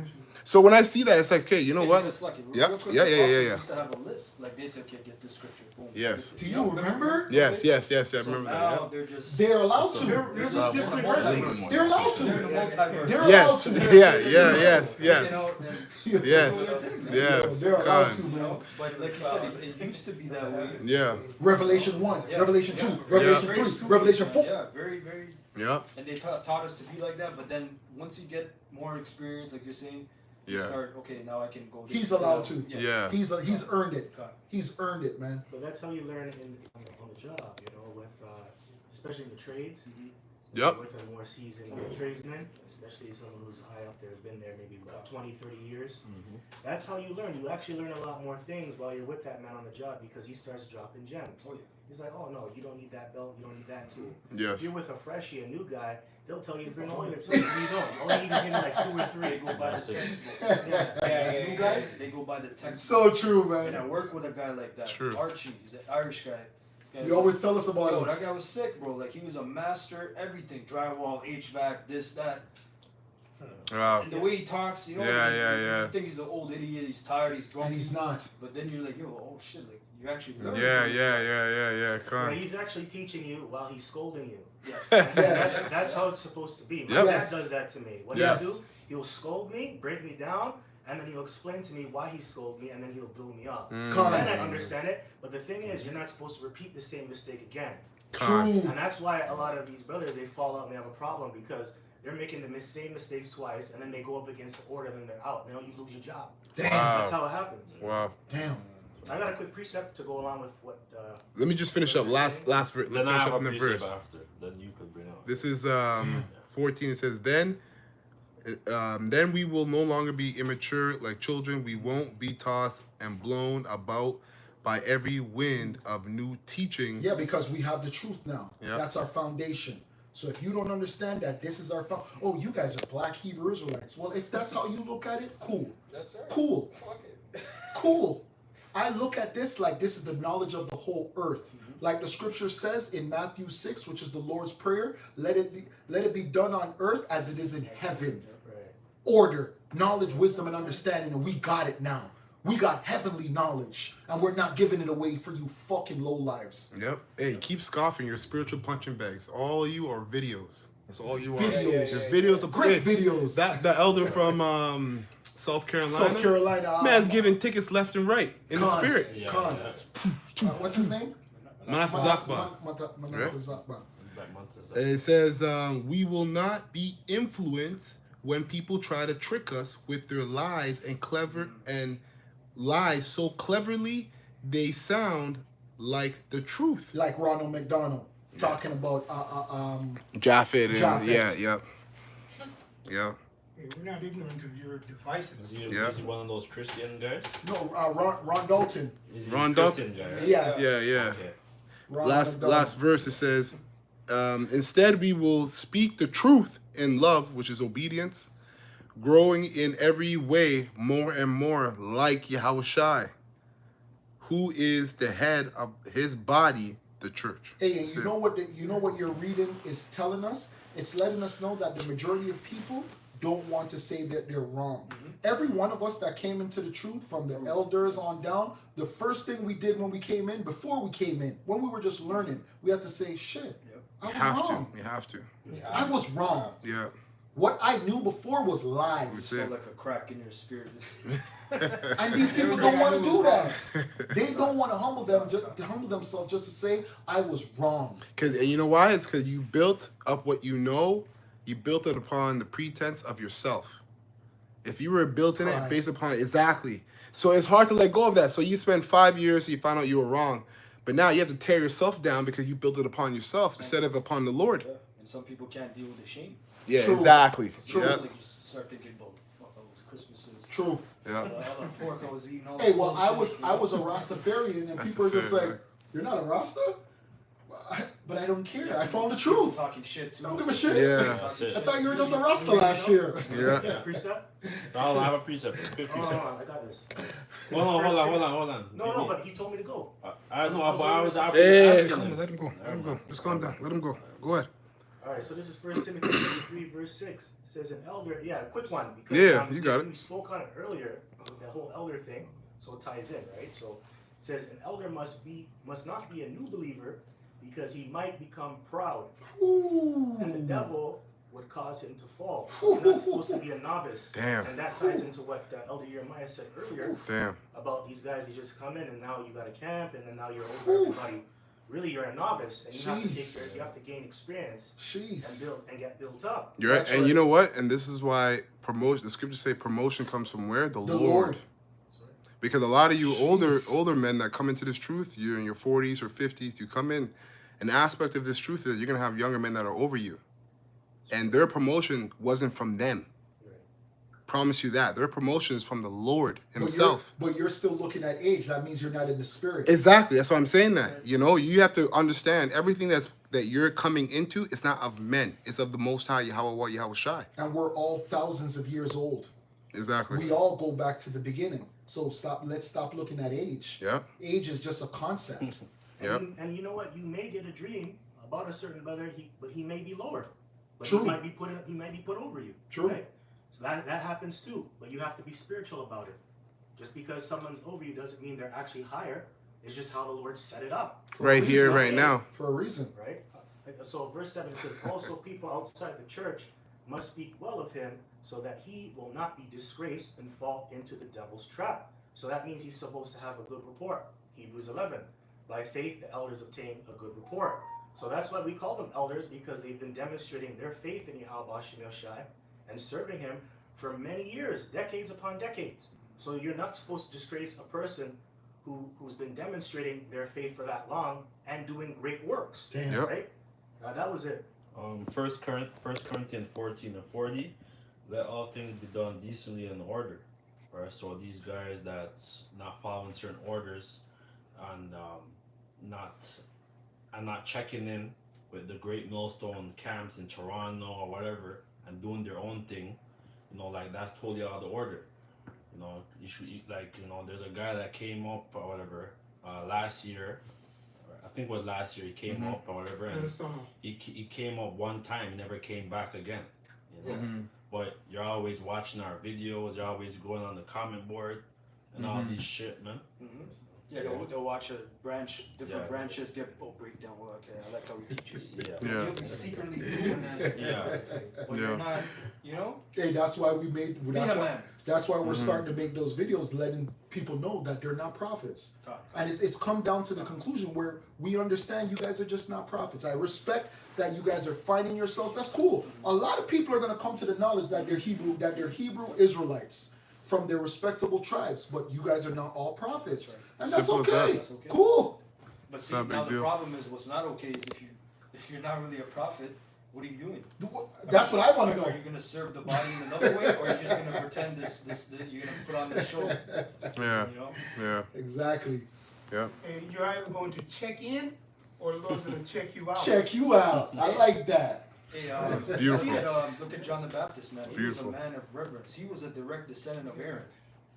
So when I see that, it's like, okay, you know And what? just like, Yeah, real quick, yeah. we used to have a list. Like they said, okay, get this scripture. Boom. Yes. Do you remember? Yes, I So remember now that. they're just. They're allowed to. They're just rehearsing. They're allowed to. They're in the multiverse. They're Yes, allowed to. yes. You know, and, Yes, yes. They're allowed to, you man. know, but like you said, it used to be that way. Yeah, Revelation 1, Yeah. Revelation 2, Yeah. Revelation Very 3, stupid. Revelation 4. Yeah, very, very. yeah, And they taught us to be like that, but then once you get more experience, like you're saying, you yeah, start, okay, now I can go. this He's way. allowed to. yeah. He's earned it. Okay. He's earned it, man. But that's how you learn on the job, you know, with especially in the trades. Yep. With a more seasoned tradesman, especially someone who's high up there, has been there maybe about 20, 30 years. That's how you learn. You actually learn a lot more things while you're with that man on the job because he starts dropping gems. Oh, yeah. He's like, oh no, you don't need that belt, you don't need that tool. If Yes. you're with a freshie, a new guy, they'll tell you to bring all your tools. You don't. You only need to give me like 2 or 3. They go by the textbook. Yeah. You guys, they go by the textbook. So true, And I man. work with a guy like that. True. Archie, he's an Irish guy. This guy's You always tell us about Yo, him. that guy was sick, bro. Like, he was a master, everything. Drywall, HVAC, this, that. Wow. And the way he talks, you know, Yeah. you think he's an old idiot, he's tired, he's grumpy. And he's not. But then you're like, yo, oh shit, like, you actually learn. Yeah. Come Well, on. he's actually teaching you while he's scolding you. Yes. Yes. That's how it's supposed to be. My Yep. dad Yes. does that to me. What Yes. he'll do, he'll scold me, break me down, and then he'll explain to me why he scolded me, and then he'll build me up. Come Then on. I understand it. But the thing is, you're not supposed to repeat the same mistake again. True. And that's why a lot of these brothers, they fall out and they have a problem because they're making the same mistakes twice, and then they go up against the order, then they're out. You lose your job. Damn. That's how it happens. Wow. Damn. I got a quick precept to go along with what. Let me just finish up. Last verse. Then I Finish have up a in the precept verse. after. Then you could bring out. This is 14. It says, then we will no longer be immature like children. We won't be tossed and blown about by every wind of new teaching. Yeah, because we have the truth now. Yep. That's our foundation. So if you don't understand that, this is our oh, you guys are black Hebrew Israelites. Well, if that's how you look at it, cool. That's right. Cool. Fuck it. Cool. I look at this like this is the knowledge of the whole earth. Like the scripture says in Matthew 6, which is the Lord's Prayer, let it be done on earth as it is in heaven. Order, knowledge, wisdom, and understanding, and we got it now. We got heavenly knowledge, and we're not giving it away for you fucking low lives. Yep. Hey, keep scoffing your spiritual punching bags. All of you are videos. That's all you are. Videos. Just videos of Great hey, videos. The elder from South Carolina. South Carolina. Man's giving tickets left and right in the Con. spirit. Yeah, Con. yeah. What's his name? Manasa Zakba. Manasa Zakba. Black Manta. It says, we will not be influenced when people try to trick us with their lies and lies so cleverly they sound like the truth. Like Ronald McDonald talking about Japhet and Japhet. yeah. Yeah, we're not ignorant of your devices. Is he one of those Christian guys? No, Ron Dalton. Is he Ron a Christian guy, right? Yeah. Okay. Last verse it says, instead we will speak the truth in love, which is obedience, growing in every way more and more like Yahushua, who is the head of his body, the church. Hey, and you know what your reading is telling us? It's letting us know that the majority of people don't want to say that they're wrong. Every one of us that came into the truth, from the elders on down, the first thing we did when we came in, before we came in, when we were just learning, we had to say, shit, I was wrong. You have to. I was wrong. Yeah. What I knew before was lies. That's So it. like a crack in your spirit. And these people don't want to do that. They don't want to humble themselves just to say, I was wrong. And you know why? It's because you built up what you know. You built it upon the pretense of yourself. If you were built in it based upon exactly. So it's hard to let go of that. So you spend 5 years, so you find out you were wrong. But now you have to tear yourself down because you built it upon yourself instead of upon the Lord. Yeah. And some people can't deal with the shame. Yeah, True. exactly. True. Yeah. Like you start thinking about fuck, all those Christmases. True. Yeah. All the pork I was eating. All Hey, that well, I bullshit, was a Rastafarian, and That's people are just fair, like, right? you're not a Rasta? But I don't care. I found the truth. Talking shit too. I don't give a shit. Yeah. That's it. I thought you were just a Rasta last year. Yeah. Precept? I'll have a precept. Quick Oh, precept. no, I got this. Hold on. No, but he told me to go. I know, but I was Hey, asking come on, him. let him go. Let him go. Just calm down. Let him go. Go ahead. All right, so this is 1 Timothy 3, verse 6. It says an elder, a quick one. Because, Yeah, you got it. We spoke on it earlier, with the whole elder thing, so it ties in, right? So it says an elder must not be a new believer because he might become proud. Ooh. And the devil would cause him to fall. He's not supposed to be a novice. Damn. And that ties into what Elder Jeremiah said earlier Damn. about these guys. You just come in and now you got a camp and then now you're over everybody. Really, you're a novice and you have to gain experience and get built up. You're right. That's And right. you know what? And this is why the scriptures say promotion comes from where? The Lord. Because a lot of you older men that come into this truth, you're in your 40s or 50s, you come in, an aspect of this truth is you're going to have younger men that are over you. And their promotion wasn't from them. Promise you that. Their promotion is from the Lord himself. But you're still looking at age. That means you're not in the spirit. Exactly. That's why I'm saying that. You know, you have to understand everything that you're coming into is not of men. It's of the Most High, Yahushua. And we're all thousands of years old. Exactly. We all go back to the beginning. So let's stop looking at age. Yeah. Age is just a concept. Yep. And you know what? You may get a dream about a certain brother, but he may be lower. But True. he might be put over you. True. Right? So that happens too. But you have to be spiritual about it. Just because someone's over you doesn't mean they're actually higher. It's just how the Lord set it up. Right here, right now. For a reason. Right? So verse 7 says, also people outside the church must speak well of him so that he will not be disgraced and fall into the devil's trap. So that means he's supposed to have a good report. Hebrews 11. By faith, the elders obtain a good report. So that's why we call them elders, because they've been demonstrating their faith in Yahweh Shai and serving him for many years, decades upon decades. So you're not supposed to disgrace a person who's been demonstrating their faith for that long and doing great works. Damn. Yep. Right? That was it. 1 Corinthians 14 and 40, let all things be done decently and in order. Right? So these guys that's not following certain orders and not checking in with the Great Millstone camps in Toronto or whatever and doing their own thing, like that's totally out of order. You should there's a guy that came up or whatever last year. I think it was last year he came up or whatever, and he came up one time, he never came back again. But you're always watching our videos, you're always going on the comment board and all these shit, man. Yeah, they'll watch different branches get breakdown. Well, okay, I like how we teach it. Yeah. You'll be secretly doing that. Yeah. But you're not, Hey, that's why we made. Be a man. That's why we're starting to make those videos, letting people know that they're not prophets. And it's come down to the conclusion where we understand you guys are just not prophets. I respect that you guys are finding yourselves. That's cool. A lot of people are going to come to the knowledge that they're Hebrew Israelites from their respectable tribes, but you guys are not all prophets. And that's Simple as okay. that. Cool. But It's see, not a now big the deal. problem is what's not okay is if you're not really a prophet, what are you doing? That's what I want to Are know. you gonna serve the body in another way, or are you just gonna pretend this you're gonna put on this show? Yeah. You know? Yeah. Exactly. Yeah. And you're either going to check in, or the Lord's going to check you out. Check you out. I like that. Hey, It's beautiful. Look at John the Baptist, man. It's He was beautiful. a man of reverence. He was a direct descendant of Aaron.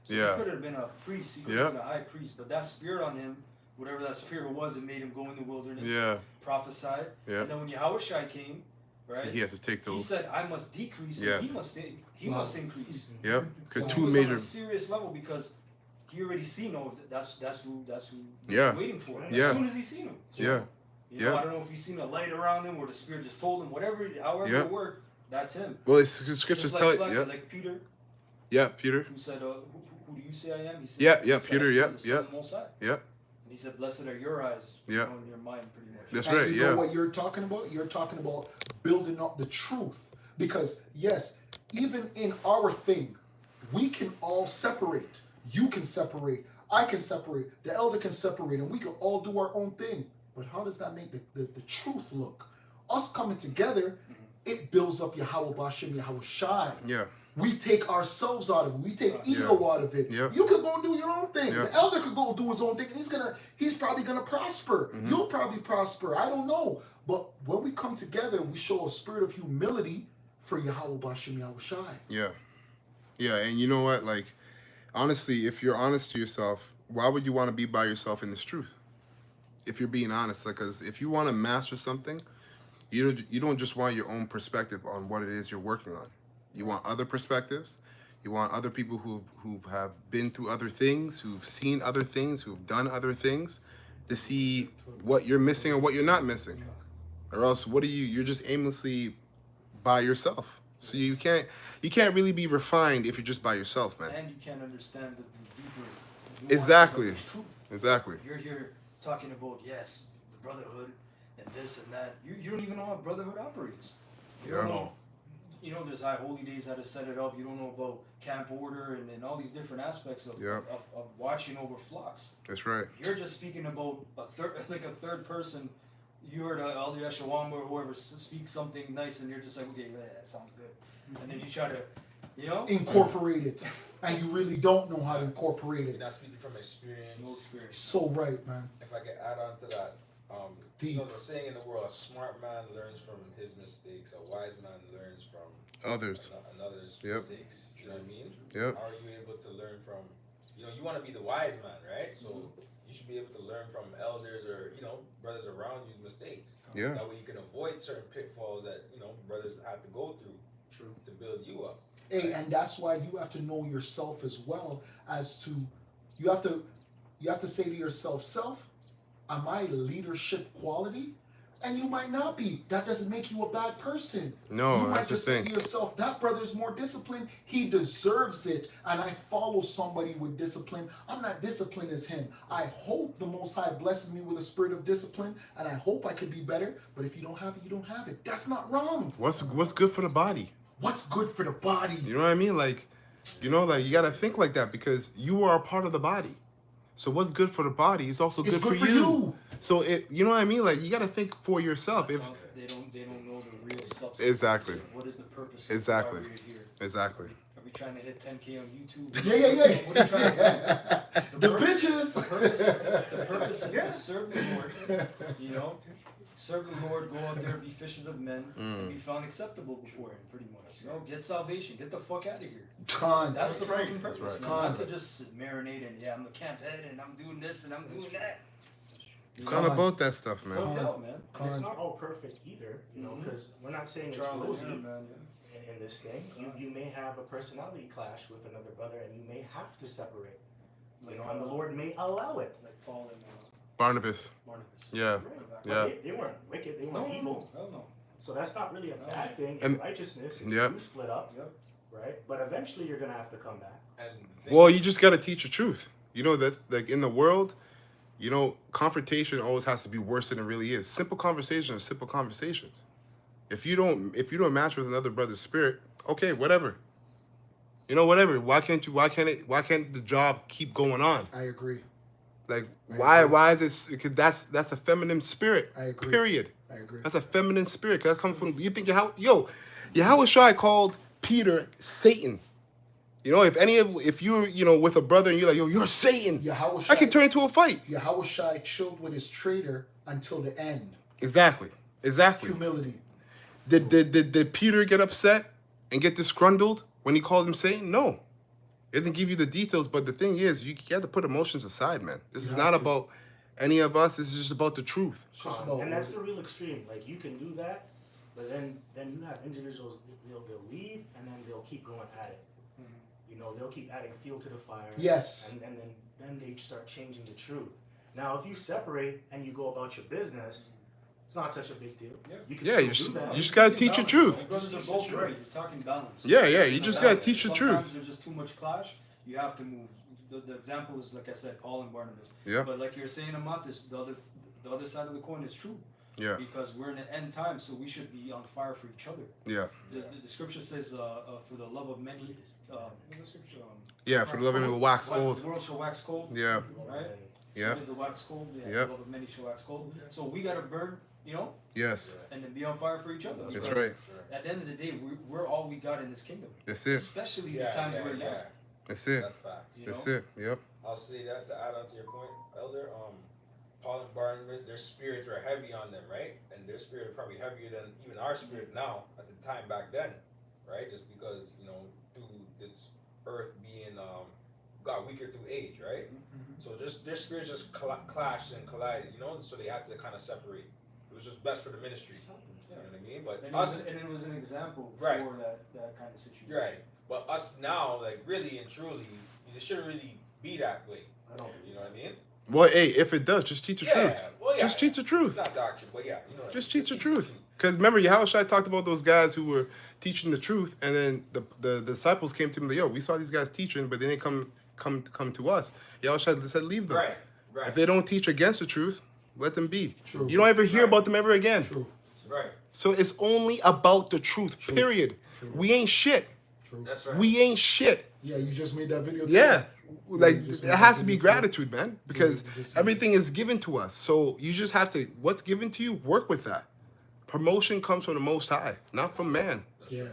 So Yeah. he could have been a priest. He could have been a high priest. But that spirit on him, whatever that spirit was, it made him go in the wilderness, Yeah. prophesy. Yeah. And then when Yahushua came, right, He has to take he those. said, I must decrease Yes. and he must increase. Yep. So Because he two was major. on a serious level because he already seen that's who he Yeah. was waiting for. And Yeah. as soon as he seen him. Yeah. You know, Yeah. I don't know if he's seen a light around him or the spirit just told him, however Yeah. it worked, that's him. Well, it's the scriptures Just tell it. like, Yeah. like Peter, Yeah. Peter. who said, who do you say I am? He said, Yeah, yeah, he said, Peter, "I'm yeah, the Son yeah. of the Most High." Yeah. And he said, blessed are your eyes, Yeah. on your mind, pretty much. That's And right. you know Yeah. what you're talking about? You're talking about building up the truth. Because, yes, even in our thing, we can all separate. You can separate. I can separate. The elder can separate. And we can all do our own thing. But how does that make the truth look? Us coming together, it builds up Yahweh Bashem, Yahweh Shai. Yeah. We take ourselves out of it. We take ego out of it. Yeah. You could go and do your own thing. Yeah. The elder could go do his own thing, and he's probably gonna prosper. Mhm. You'll probably prosper. I don't know. But when we come together, we show a spirit of humility for Yahweh Bashem Yahweh Shai. Yeah. Yeah. And you know what? Like, honestly, if you're honest to yourself, why would you want to be by yourself in this truth? If you're being honest, like, cause if you want to master something, you don't just want your own perspective on what it is you're working on. You want other perspectives. You want other people who have been through other things, who've seen other things, who've done other things, to see what you're missing and what you're not missing. Or else, you're just aimlessly by yourself. So you can't really be refined if you're just by yourself, man. And you can't understand the deeper nuances Exactly. of this truth. Exactly. You're here talking about, yes, the brotherhood and this and that. You don't even know how brotherhood operates. You don't Yeah. know. You know, there's high holy days, how to set it up. You don't know about camp order and all these different aspects of watching over flocks. That's right. You're just speaking about a third person. You heard Elder Yeshawamba or whoever speak something nice, and you're just like, okay, yeah, that sounds good. And then you try to, Incorporate it. And you really don't know how to incorporate You're it. not speaking from experience. no experience. So right, man. If I could add on to that, Deep. there's a saying in the world: a smart man learns from his mistakes, a wise man learns from Others. another's Yep. mistakes. You know what I mean? Yep. How are you able to learn from? You want to be the wise man, right? So you should be able to learn from elders or brothers around you's mistakes. Yeah. That way you can avoid certain pitfalls that brothers have to go through. True. To build you up. Hey, and that's why you have to know yourself as well as to you have to say to yourself, am I leadership quality? And you might not be. That doesn't make you a bad person. No, You might that's the just say thing. to yourself, that brother's more disciplined. He deserves it. And I follow somebody with discipline. I'm not disciplined as him. I hope the Most High blesses me with a spirit of discipline, and I hope I could be better. But if you don't have it, you don't have it. That's not wrong. What's good for the body? What's good for the body? You know what I mean? Like, you gotta think like that because you are a part of the body. So what's good for the body is also It's good for you. So you know what I mean? Like, you gotta think for yourself. If They don't know the real substance. Exactly. What is the purpose? Exactly. Of why we're here? Are we trying to hit 10K on YouTube? Yeah. What are you trying to do? The bitches. The purpose is to serve the Lord. Serve the Lord, go out there, be fishers of men, and be found acceptable before Him, pretty much. Get salvation, get the fuck out of here. That's the fucking purpose, right. man. Not to just marinate and I'm the camp head and I'm doing this and I'm doing that. It's not about that stuff, man. No doubt, man. And it's not all perfect either, because we're not saying it's rosy in this thing. You may have a personality clash with another brother, and you may have to separate. And the Lord may allow it. Like Paul and Barnabas. Yeah. Right. Yeah. But they weren't wicked. They weren't evil. No. So that's not really a bad thing And- in righteousness. If Yep. you split up, right? But eventually you're gonna have to come back. And Well, you just gotta teach the truth. That, like, in the world, confrontation always has to be worse than it really is. Simple conversations are simple conversations. If you don't match with another brother's spirit, okay, whatever. Whatever. Why can't the job keep going on? I agree. Like, I agree. why is this? Because that's a feminine spirit. I agree. Period. I agree. That's a feminine spirit. That comes from, you think Yahweh Shai called Peter Satan. You know, if you're, with a brother and you're like, yo, you're Satan, Yahweh I Shai, can turn into a fight. Yahweh Shai chilled with his traitor until the end. Exactly. Humility. Did Peter get upset and get disgruntled when he called him Satan? No. It didn't give you the details, but the thing is, you have to put emotions aside, man. This is not about any of us. This is just about the truth. And that's the real extreme. Like, you can do that, but then you have individuals, they'll leave, and then they'll keep going at it. They'll keep adding fuel to the fire. Yes. And then they start changing the truth. Now, if you separate and you go about your business, it's not such a big deal. You can still do that. You just gotta teach the truth. Brothers are both right. You're talking balance. Yeah, you just gotta teach the Sometimes truth. there's just too much clash. You have to move. The example is, like I said, Paul and Barnabas. Yeah. But like you're saying, Amat, the other side of the coin is true. Yeah. Because we're in the end time, so we should be on fire for each other. Yeah. The scripture says, for the love of many, Yeah, for the love of many will wax the old. world shall wax cold. Yeah. Right? Yeah. The wax cold. Yeah. Yep. The love of many shall wax cold. So we gotta burn, Yes. and then be on fire for each other. That's Because right. At the end of the day, we're all we got in this kingdom. That's it. Especially the times we're in now. That's it. That's facts. That's it. Yep. I'll say that to add on to your point, Elder. Paul and Barnabas, their spirits were heavy on them, right? And their spirit probably heavier than even our spirit now at the time back then, right? Just because through this earth being got weaker through age, right? So just their spirits just clashed and collided, so they had to kind of separate. It was just best for the ministry. You know what I mean? But it was an example Right. for that kind of situation. right. But us now, like really and truly, it shouldn't really be that way. I don't. You know what I mean? Well, hey, if it does, just teach the truth. Well, yeah. Just teach the truth. It's not doctrine, but yeah, what Just I mean. teach the truth. Because remember, Yahweh Shai talked about those guys who were teaching the truth, and then the disciples came to him, like, yo, we saw these guys teaching, but they didn't come to us. Yahweh Shai said, leave them. Right. If they don't teach against the truth, let them be. True. You don't ever hear about them ever again. True. Right. So it's only about the truth, period. True. We ain't shit. True. That's right. We ain't shit. Yeah, you just made that video too. Yeah. Like, you just it made has that to be video too. gratitude, man, because you just- everything is given to us. So you just have to, what's given to you, work with that. Promotion comes from the Most High, not from man. Yeah.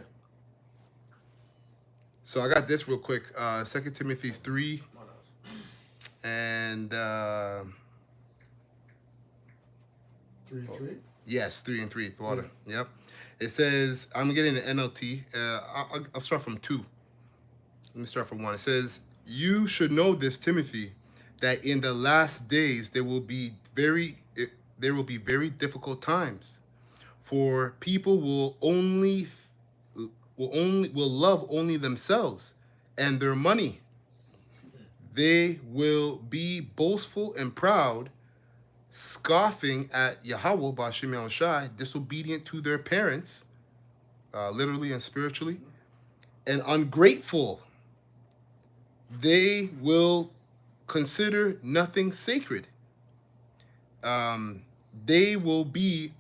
So I got this real quick. 2 Timothy 3 and 3-3. yes, 3 and 3. Water. Yep. It says, I'm getting the NLT. I'll start from 2. Let me start from 1. It says, you should know this, Timothy, that in the last days there will be very difficult times, for people will love only themselves and their money. They will be boastful and proud, scoffing at Yahweh, B'Shem Yahushai, disobedient to their parents, literally and spiritually, and ungrateful. They will consider nothing sacred. They will be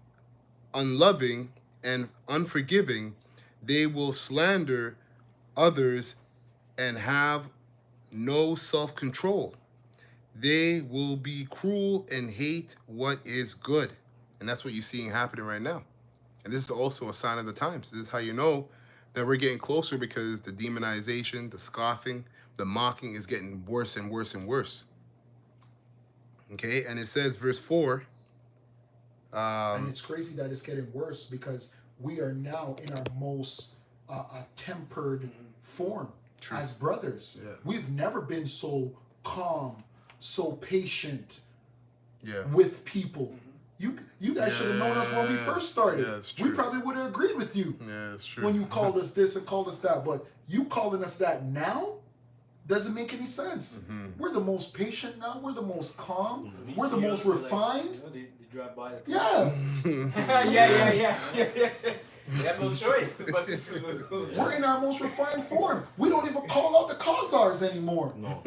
unloving and unforgiving. They will slander others and have no self-control. They will be cruel and hate what is good. And that's what you're seeing happening right now. And this is also a sign of the times. This is how you know that we're getting closer, because the demonization, the scoffing, the mocking is getting worse and worse and worse. Okay, and it says, verse 4. And it's crazy that it's getting worse, because we are now in our most tempered form as brothers. Yeah. We've never been so calm, so patient Yeah. with people. You guys should have known us when we first started. Yeah, it's We true. probably would have agreed with you Yeah, it's true. when you called us this and called us that. But you calling us that now doesn't make any sense. We're the most patient now. We're the most calm. We're the most refined. They drive by. Yeah. yeah. They have no choice but to salute. We're in our most refined form. We don't even call out the Khazars anymore. No.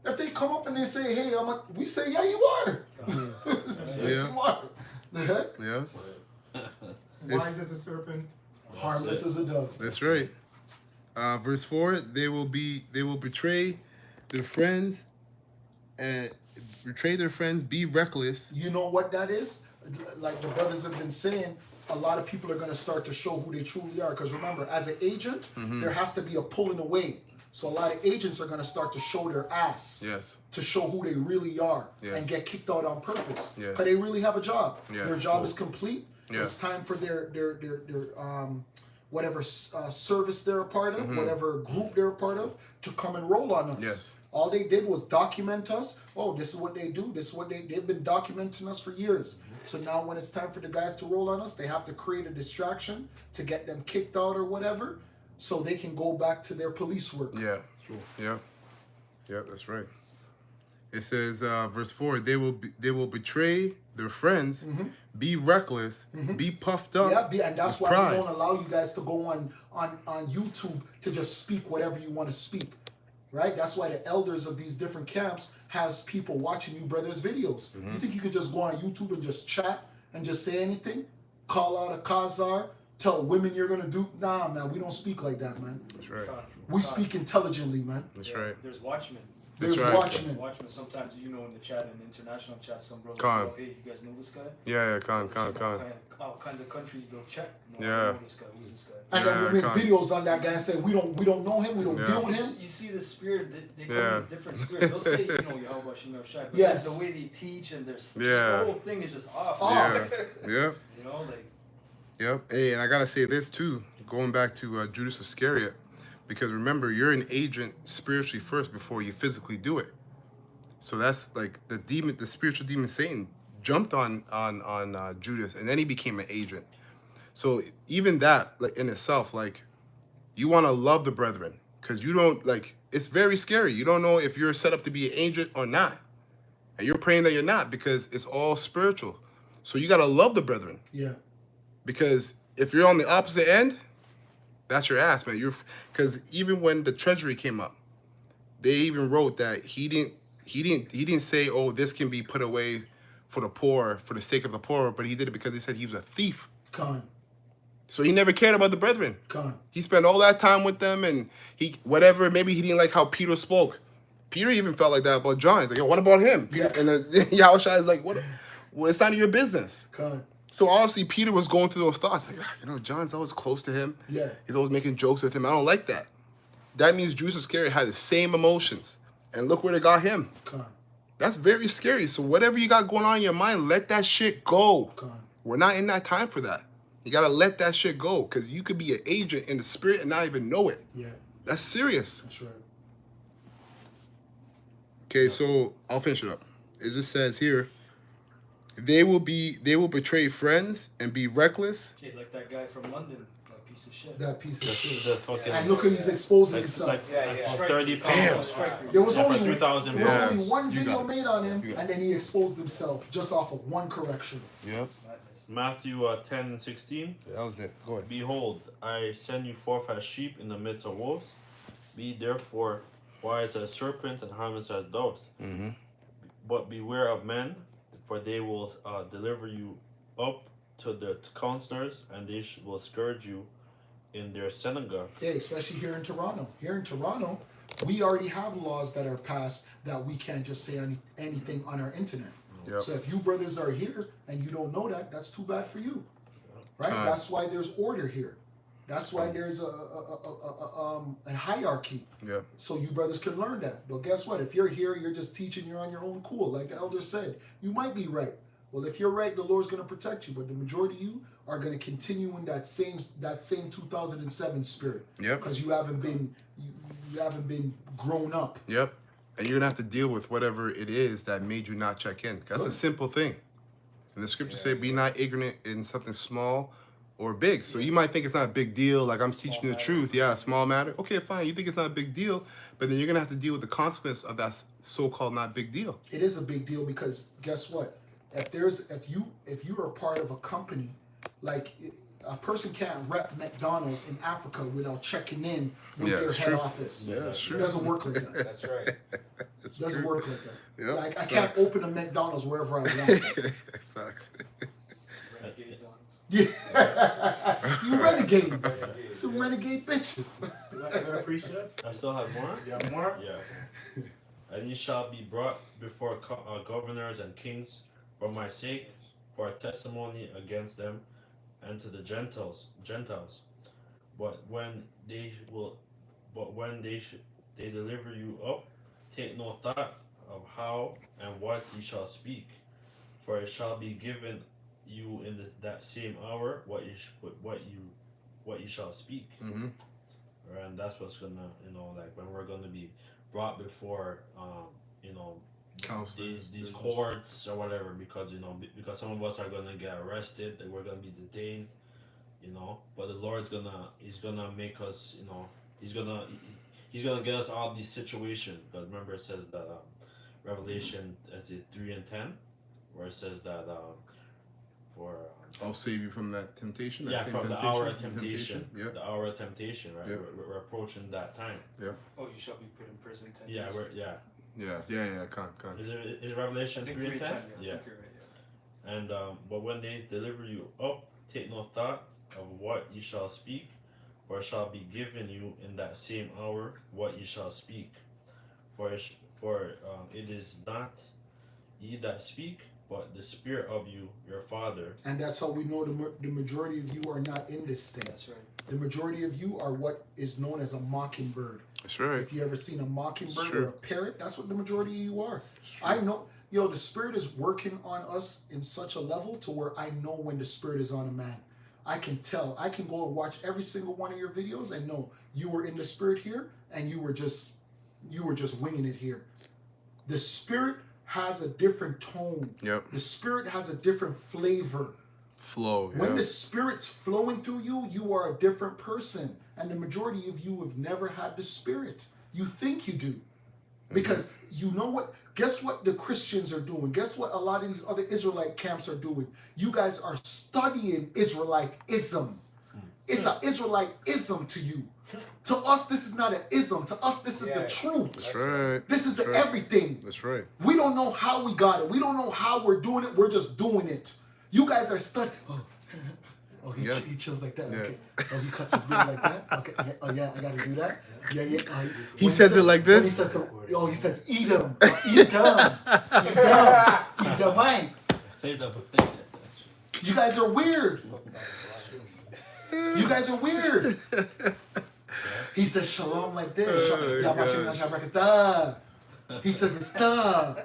If they come up and they say, hey, we say, yeah, you are. Yes, Yeah. you are. The heck? Yeah, Wise as a serpent. Harmless as a dove. that's right. Verse 4, they will betray their friends and betray their friends, be reckless. You know what that is? Like the brothers have been saying, a lot of people are going to start to show who they truly are. Because remember, as an agent, there has to be a pulling away. So a lot of agents are going to start to show their ass. Yes. To show who they really are. Yes. And get kicked out on purpose. Yes. Because they really have a job. Yeah. Their job is complete. Yeah. It's time for their whatever service they're a part of, whatever group they're a part of, to come and roll on us. Yes. All they did was document us. Oh, this is what they do. This is what they've been documenting us for years. So now when it's time for the guys to roll on us, they have to create a distraction to get them kicked out or whatever, so they can go back to their police work. Yeah. True. Yeah. Yeah, that's right. It says, verse 4, they will betray their friends, be reckless, be puffed up. Yeah, and that's with why pride. we don't allow you guys to go on YouTube to just speak whatever you want to speak. Right? That's why the elders of these different camps has people watching you brothers' videos. You think you could just go on YouTube and just chat and just say anything? Call out a Khazar? Tell women you're gonna do? Nah, man, we don't speak like that, man. That's right. We speak intelligently, man. That's right. There's watchmen. There's That's right. watchmen. Watchmen. Sometimes you know in the chat, in the international chat, some brothers Con. go, "Hey, you guys know this guy?" Yeah, con. All kinds of countries they'll check. No, Yeah. I know this guy. Who's this guy? And then we make con. videos on that guy and say we don't know him, we don't deal with him. You see the spirit, they come Yeah. in different spirit. They'll say, Yahweh Shem Shai, but Yes. the way they teach and their Yeah. the whole thing is just off. Yeah. Yeah. You know, like Yep. Hey, and I gotta say this too, going back to Judas Iscariot, because remember, you're an agent spiritually first before you physically do it. So that's like the spiritual demon Satan jumped on Judas, and then he became an agent. So even that, like in itself, like you want to love the brethren, because you don't like. It's very scary. You don't know if you're set up to be an agent or not, and you're praying that you're not, because it's all spiritual. So you gotta love the brethren. Yeah. Because if you're on the opposite end, that's your ass, man. Because even when the treasury came up, they even wrote that he didn't say, oh, this can be put away for the poor, for the sake of the poor, but he did it because he said he was a thief. Con. So he never cared about the brethren. Con. He spent all that time with them, and maybe he didn't like how Peter spoke. Peter even felt like that about John. He's like, yo, what about him? Yeah. And then Yahushua is like, what? Well, it's none of your business. Con. So obviously Peter was going through those thoughts, like, John's always close to him. Yeah. He's always making jokes with him. I don't like that. That means Judas Iscariot had the same emotions. And look where they got him. Con. That's very scary. So whatever you got going on in your mind, let that shit go. Con. We're not in that time for that. You gotta let that shit go, because you could be an agent in the spirit and not even know it. Yeah. That's serious. That's right. Okay, so I'll finish it up. It just says here, they will betray friends and be reckless. okay, like that guy from London, that piece of shit. That piece of shit. The fucking And look at he's exposing like, himself. like, Yeah, like yeah. 30 Damn. pounds. There was Yeah, for only 3,000 there was Yeah. only one You video got it. made on him, You got and then he exposed himself just off of one correction. Yep. Matthew 10 and 16. That was it. Go ahead. Behold, I send you forth as sheep in the midst of wolves. Be therefore wise as serpents and harmless as doves. Mm-hmm. But beware of men, for they will deliver you up to the counselors, and they will scourge you in their synagogue. Yeah, especially here in Toronto. Here in Toronto, we already have laws that are passed that we can't just say anything on our internet. Yep. So if you brothers are here and you don't know that, that's too bad for you, right? Time. That's why there's order here. That's why there's a hierarchy. Yeah. So you brothers can learn that. But guess what? If you're here, you're just teaching, you're on your own cool. Like the elder said, you might be right. Well, if you're right, the Lord's going to protect you. But the majority of you are going to continue in that same 2007 spirit. Yep. Because you haven't been grown up. Yep. And you're gonna have to deal with whatever it is that made you not check in. That's a simple thing. And the scriptures say, "Be not ignorant in something small or big." So you might think it's not a big deal. Like, I'm teaching the truth. Yeah, small matter. Okay, fine. You think it's not a big deal, but then you're gonna have to deal with the consequence of that so-called not big deal. It is a big deal because guess what? If you are part of a company, like a person can't rep McDonald's in Africa without checking in with Yeah, their it's head true. office. Yeah, that's It true. doesn't work like that. That's right. It doesn't work like that. Yep. Like I can't Facts. open a McDonald's wherever I want. Facts. Renegade Don. Yeah, you renegades, some renegade bitches. You got a precept? I still have more? You got more? Yeah. And ye shall be brought before governors and kings for my sake, for a testimony against them and to the Gentiles. But when they will, they deliver you up, take no thought of how and what ye shall speak, for it shall be given you in that same hour what you shall speak. Mm-hmm. And that's what's gonna, like when we're gonna be brought before, these courts or whatever, because because some of us are gonna get arrested and we're gonna be detained, but the Lord's he's gonna make us, he's gonna get us out of these situations. Because remember, it says that Revelation 3:10, where it says that for I'll save you from that temptation. yeah, from the hour of temptation. Yeah. The hour of temptation, right? Yeah. We're approaching that time. Oh, you shall be put in prison 10 Yeah, years. Con. Is it Revelation 3:10? Yeah. I Yeah. think you're right, yeah. And but when they deliver you up, take no thought of what ye shall speak, for it shall be given you in that same hour what ye shall speak. For it is not ye that speak, but the Spirit of you, your Father. And that's how we know the majority of you are not in this state. That's right. The majority of you are what is known as a mockingbird. That's right. If you ever seen a mockingbird Sure. or a parrot, that's what the majority of you are. I know, the Spirit is working on us in such a level to where I know when the Spirit is on a man. I can tell. I can go and watch every single one of your videos and know you were in the Spirit here and you were just winging it here. The Spirit has a different tone. Yep. The Spirit has a different flavor. Flow. When the Spirit's flowing through you, you are a different person. And the majority of you have never had the Spirit. You think you do. Because you know what? Guess what the Christians are doing? Guess what a lot of these other Israelite camps are doing? You guys are studying Israelite-ism. It's an Israelite-ism to you. To us, this is not an ism. To us, this is the truth. That's right. This is the everything. That's right. We don't know how we got it. We don't know how we're doing it. We're just doing it. You guys are studying. He chills like that. Yeah. Okay. Oh, he cuts his beard like that. Okay. Yeah. Oh, yeah. I gotta do that. Yeah. He says it like this? He says, eat him. Eat them. Eat them. Eat them, mate. Say that. You guys are weird. You guys are weird. He says shalom like this. He says it's the.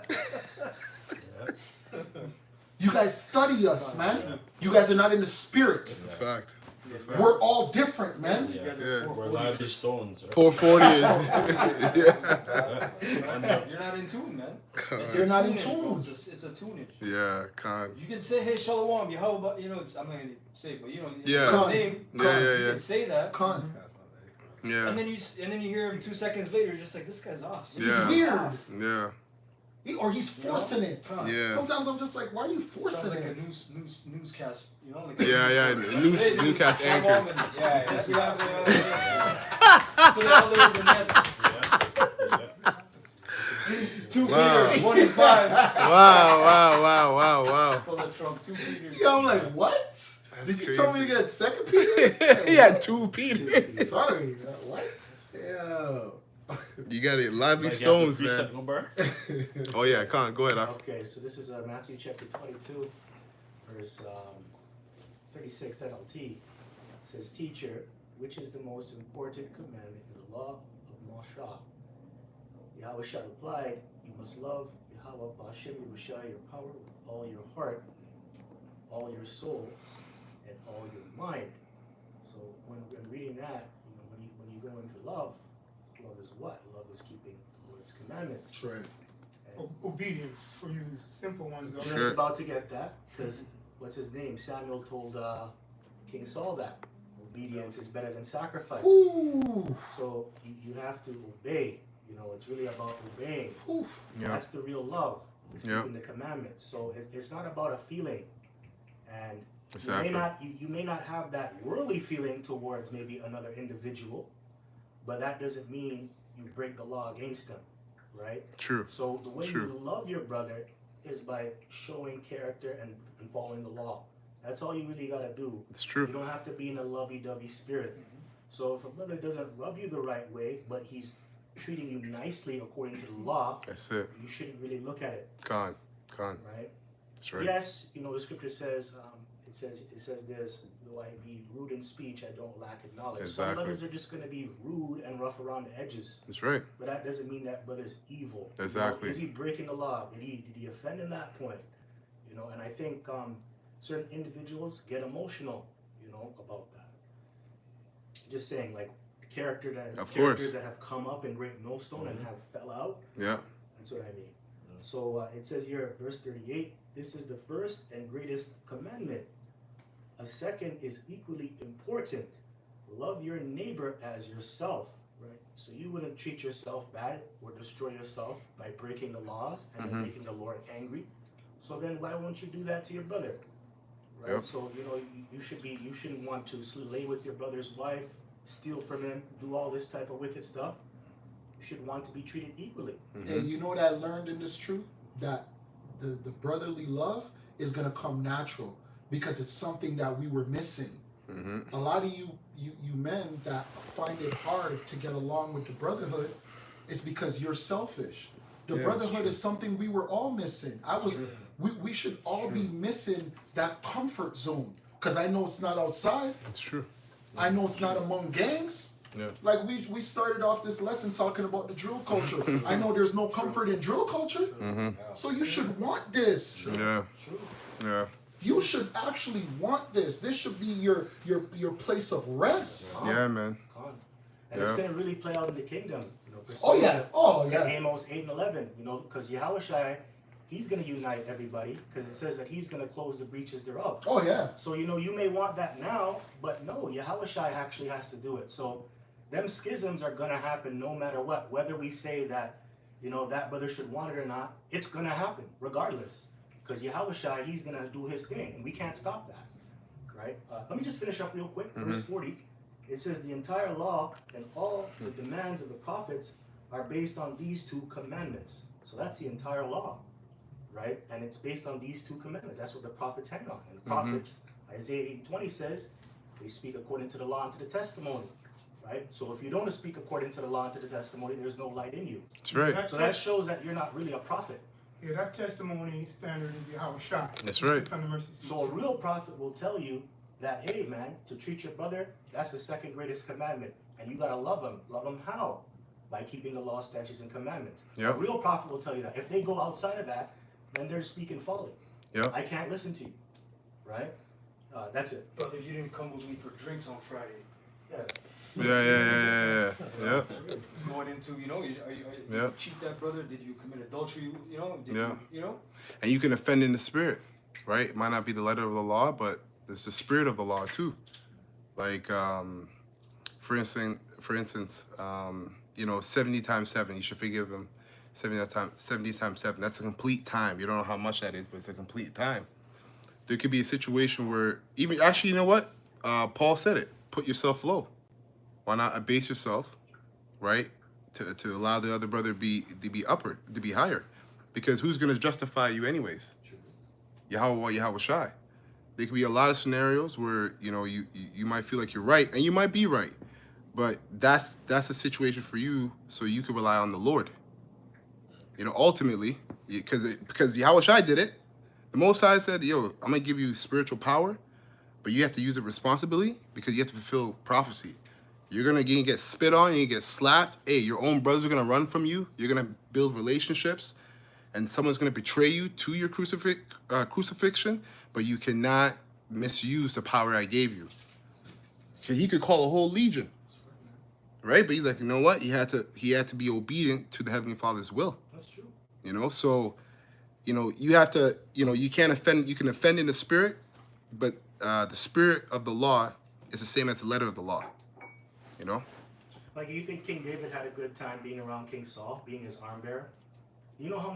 You guys study us, man. You guys are not in the Spirit. It's a fact. We're all different, man. We're lively stones. Right? 440 is. You're not in tune, man. You're not in tunage, tune. bro. It's a tunage. Yeah, con. You can say, hey, shalom, how about, I'm not going to say it, but Yeah. your name. You Yeah. can say that. Con. Yeah. And then you hear him 2 seconds later, you're just like, this guy's off. He's Yeah. weird. Yeah. Or he's forcing it. Yeah. Sometimes I'm just like, why are you forcing Sounds like it? a newscast, like Yeah. Newscast anchor. That's what put it all there in the nest. 2 Wow. Peters, 1 and 5. Wow. Pull the trunk, 2 Peters. Yeah, I'm like, what? Did you crazy. tell me to get a second Peter? He had 2 Peters. Sorry. What? Yeah. You got it. Lively Like, stones, you have man. to bar? Oh, yeah. Con. Go ahead. Okay, so this is Matthew chapter 22, verse 36 NLT. It says, Teacher, which is the most important commandment in the law of Moshe? Yahweh Shah replied, you must love Yahweh B'Hashem Yerushai, your power with all your heart, all your soul, and all your mind. So when reading that, when you go into love is what? Love is keeping the Lord's commandments. That's right. Obedience for you simple ones. Just Sure. about to get that, because what's his name? Samuel told King Saul that obedience is better than sacrifice. Ooh. So you have to obey. It's really about obeying. Yeah. That's the real love. It's Yeah. keeping the commandments. So it's not about a feeling, and Exactly. you may not have that worldly feeling towards maybe another individual, but that doesn't mean you break the law against them, right? True. So the way True. you love your brother is by showing character and following the law. That's all you really gotta do. It's true. You don't have to be in a lovey-dovey spirit. So if a brother doesn't rub you the right way, but he's treating you nicely according to the law, That's it. you shouldn't really look at it, Con. right? That's right. Yes, the scripture says, it says this, though I be rude in speech, I don't lack in knowledge. Exactly. Some brothers are just going to be rude and rough around the edges. That's right. But that doesn't mean that brother's evil. Exactly. Is he breaking the law? Did he offend in that point? And I think certain individuals get emotional, about that. Just saying, like characters that have come up in Great Millstone and have fell out. Yeah. That's what I mean. So it says here, verse 38, this is the first and greatest commandment. A second is equally important. Love your neighbor as yourself, right? So you wouldn't treat yourself bad or destroy yourself by breaking the laws and then making the Lord angry. So then why won't you do that to your brother? Right? Yep. So, you shouldn't want to lay with your brother's wife, steal from him, do all this type of wicked stuff. You should want to be treated equally. And you know what I learned in this truth? That the brotherly love is going to come natural because it's something that we were missing. A lot of you men that find it hard to get along with the brotherhood, it's because you're selfish. The brotherhood is something we were all missing. We should all be missing that comfort zone because I know it's not outside. That's true. I know it's not among gangs. Yeah. Like we started off this lesson talking about the drill culture. I know there's no comfort in drill culture. So you should want this. Yeah. Yeah. You should actually want this. This should be your place of rest. Yeah, man. And it's going to really play out in the kingdom. Oh yeah. Amos 8 and 11. Because Yahushua, he's going to unite everybody because it says that he's going to close the breaches thereof. Oh yeah. So you may want that now, but no, Yahushua actually has to do it. So them schisms are going to happen no matter what. Whether we say that that brother should want it or not, it's going to happen regardless. Because Yahushua, he's going to do his thing, and we can't stop that, right? Let me just finish up real quick. Verse 40, it says, the entire law and all the demands of the prophets are based on these two commandments. So that's the entire law, right? And it's based on these two commandments. That's what the prophets hang on. And the prophets, Isaiah 8:20 says, they speak according to the law and to the testimony, right? So if you don't speak according to the law and to the testimony, there's no light in you. That's right. So that shows that you're not really a prophet. Yeah, that testimony standard is Yahushua. That's right. On the mercy seat. So a real prophet will tell you that, hey man, to treat your brother, that's the second greatest commandment. And you gotta love him. Love him how? By keeping the law, statutes, and commandments. Yep. A real prophet will tell you that. If they go outside of that, then they're speaking folly. Yep. I can't listen to you. Right? That's it. Brother, you didn't come with me for drinks on Friday. Yeah. Yeah. Going into, did Yeah. you cheat that brother? Did you commit adultery? And you can offend in the spirit, right? It might not be the letter of the law, but it's the spirit of the law too. Like, for instance, 70 times 7, you should forgive him 70 times 7. That's a complete time. You don't know how much that is, but it's a complete time. There could be a situation where actually, you know what? Paul said it. Put yourself low. Why not abase yourself, right? To allow the other brother to be higher, because who's going to justify you anyways? Yahweh Shai. There could be a lot of scenarios where you might feel like you're right, and you might be right, but that's a situation for you, so you can rely on the Lord. Ultimately, because Yahweh Shai did it. The Most High said, "Yo, I'm gonna give you spiritual power, but you have to use it responsibly because you have to fulfill prophecy." You're gonna get spit on, you get slapped. Hey, your own brothers are gonna run from you. You're gonna build relationships, and someone's gonna betray you to your crucifixion. But you cannot misuse the power I gave you. He could call a whole legion, right? But he's like, you know what? He had to be obedient to the Heavenly Father's will. That's true. So, you have to, you can't offend. You can offend in the spirit, but the spirit of the law is the same as the letter of the law. Like, you think King David had a good time being around King Saul, being his arm bearer? You know how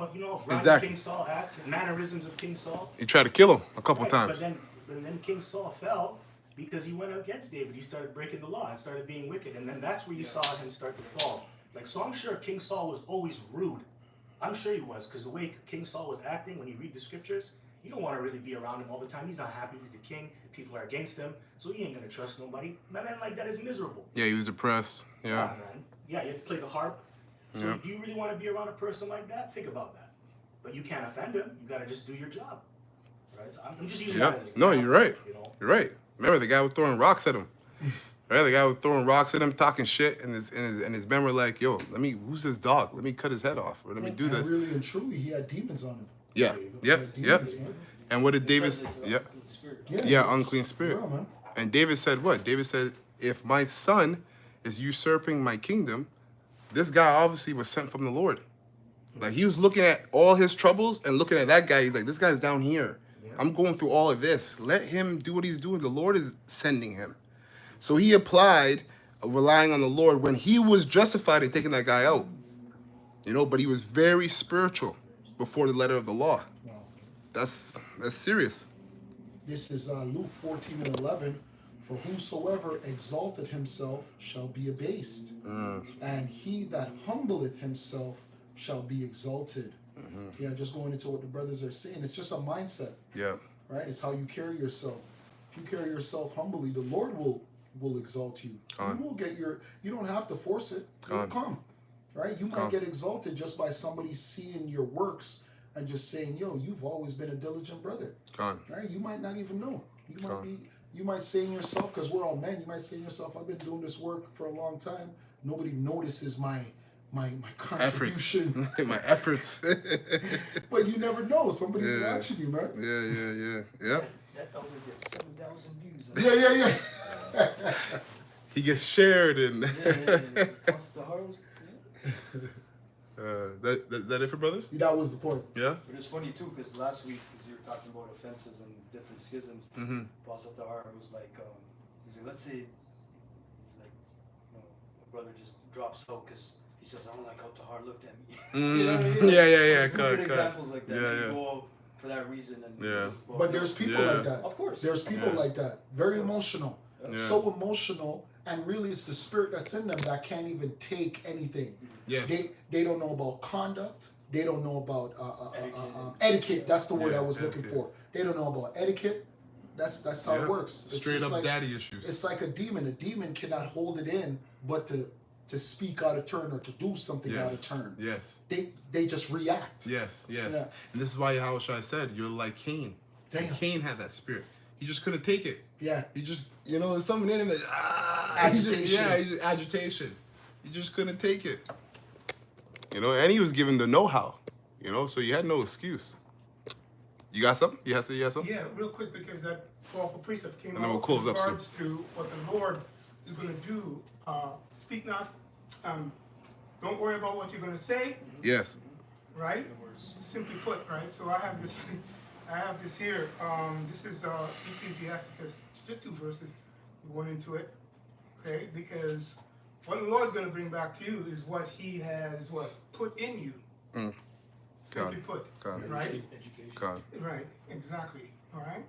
Exactly. King Saul acts, the mannerisms of King Saul? He tried to kill him a couple Right, times. But then King Saul fell because he went against David. He started breaking the law and started being wicked. And then that's where you saw him start to fall. So I'm sure King Saul was always rude. I'm sure he was, because the way King Saul was acting, when you read the scriptures, you don't want to really be around him all the time. He's not happy. He's the king. People are against him. So he ain't going to trust nobody. Man like that is miserable. Yeah, he was depressed. Yeah. Man. Yeah, you have to play the harp. So Yep. do you really want to be around a person like that? Think about that. But you can't offend him. You gotta just do your job. Right? So I'm just using that as an No, example, you're right. You know? You're right. Remember the guy was throwing rocks at him. Right? The guy was throwing rocks at him, talking shit, and his men were like, "Yo, who's this dog? Let me cut his head off, or let me do And this." really and truly, he had demons on him. Yeah. He Yep. had Yep. demons, man. And what did David? Translates to Yep. unclean spirit. Yeah, unclean spirit. Yeah, man. And David said what? David said, "If my son is usurping my kingdom, this guy obviously was sent from the Lord." Like he was looking at all his troubles and looking at that guy. He's like, "This guy's down here. I'm going through all of this. Let him do what he's doing. The Lord is sending him." So he applied, relying on the Lord when he was justified in taking that guy out. But he was very spiritual before the letter of the law. Wow. That's serious. This is Luke 14:11. For whosoever exalteth himself shall be abased, and he that humbleth himself shall be exalted. Yeah, just going into what the brothers are saying. It's just a mindset, Yeah. right? It's how you carry yourself. If you carry yourself humbly, the Lord will exalt you. You will get you don't have to force it. It'll come. Right? You might get exalted just by somebody seeing your works and just saying, "Yo, you've always been a diligent brother." Right? You might not even know. You might say in yourself, because we're all men, you might say in yourself, "I've been doing this work for a long time. Nobody notices my contribution." My efforts. But you never know. Somebody's watching you, man. Yeah. That elder gets 7,000 views. Yeah. He gets shared and Plus the heart. that it for brothers? That was the point. Yeah. But it's funny too, because last week, because you were talking about offenses and different schisms, Boss at the heart was like, he's like, let's say, he's like, a brother just drops out because he says, "I don't like how Tahar looked at me." You know what I mean? Yeah. Stupid examples like that. Yeah. You go for that reason. And But there's people like that. Of course. There's people like that. Very emotional. Yeah. So emotional, and really it's the spirit that's in them that can't even take anything. Yes. They don't know about conduct. They don't know about etiquette. That's the word I was looking for. They don't know about etiquette. That's how it works. It's Straight just up daddy issues. It's like a demon. A demon cannot hold it in, but to speak out of turn or to do something out of turn. Yes. They just react. Yes. Yeah. And this is why Yahushua said, "You're like Cain." Damn. Cain had that spirit. He just couldn't take it. Yeah. He just, there's something in him that Agitation. agitation. He just couldn't take it. And he was given the know-how. So you had no excuse. You got something? You have something? Yeah, real quick, because that powerful precept came And then we'll out close in up soon. regards to what the Lord is going to do. Speak not, don't worry about what you're going to say, Yes. right? Simply put, right? So I have this here. This is Ecclesiasticus, just 2 verses. We went into it, okay? Because what the Lord's going to bring back to you is what He has put in you. Simply put, God. right? Education. God. Right, exactly. All right,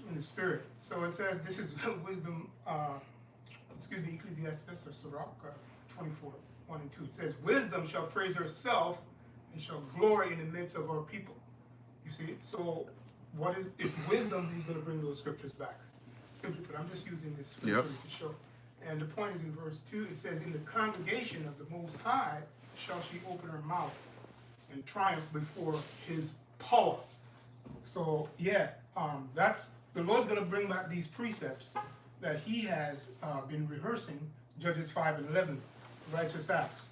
in the spirit. So it says, this is wisdom. Ecclesiastes or Sirach 24:1-2. It says, "Wisdom shall praise herself and shall glory in the midst of our people." You see, so it's wisdom who's going to bring those scriptures back. Simply put, I'm just using this scripture to show. And the point is in verse 2, it says, "In the congregation of the Most High shall she open her mouth and triumph before His power." So that's the Lord's going to bring back these precepts that He has been rehearsing. Judges 5:11, righteous acts,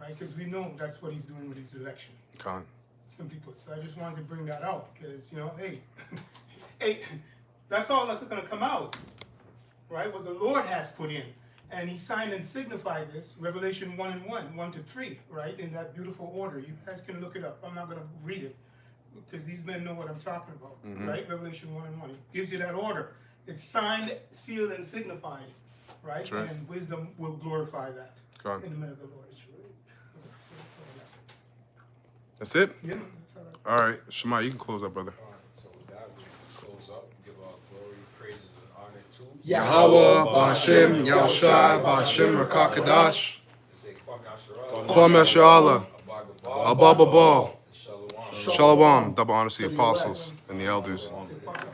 right? Because we know that's what He's doing with His election. God. Simply put. So I just wanted to bring that out because hey, that's all that's going to come out, right? What the Lord has put in, and He signed and signified this. Revelation 1:1, 1-3, right? In that beautiful order. You guys can look it up. I'm not going to read it because these men know what I'm talking about, right? Revelation 1:1 gives you that order. It's signed, sealed, and signified, right? Right. And wisdom will glorify that God. in the minute of the Lord. That's it? Yeah, that's all All right. Shema, you can close up, brother. So with that, we close up, give all glory, praises, and honor to Yahweh, Ba'ashem, Yahushai, Ba'ashem, Rakakadash, Kwam Yasharallah, Abba Ball, Shalom. Shalom, double honor to the apostles and the elders. right.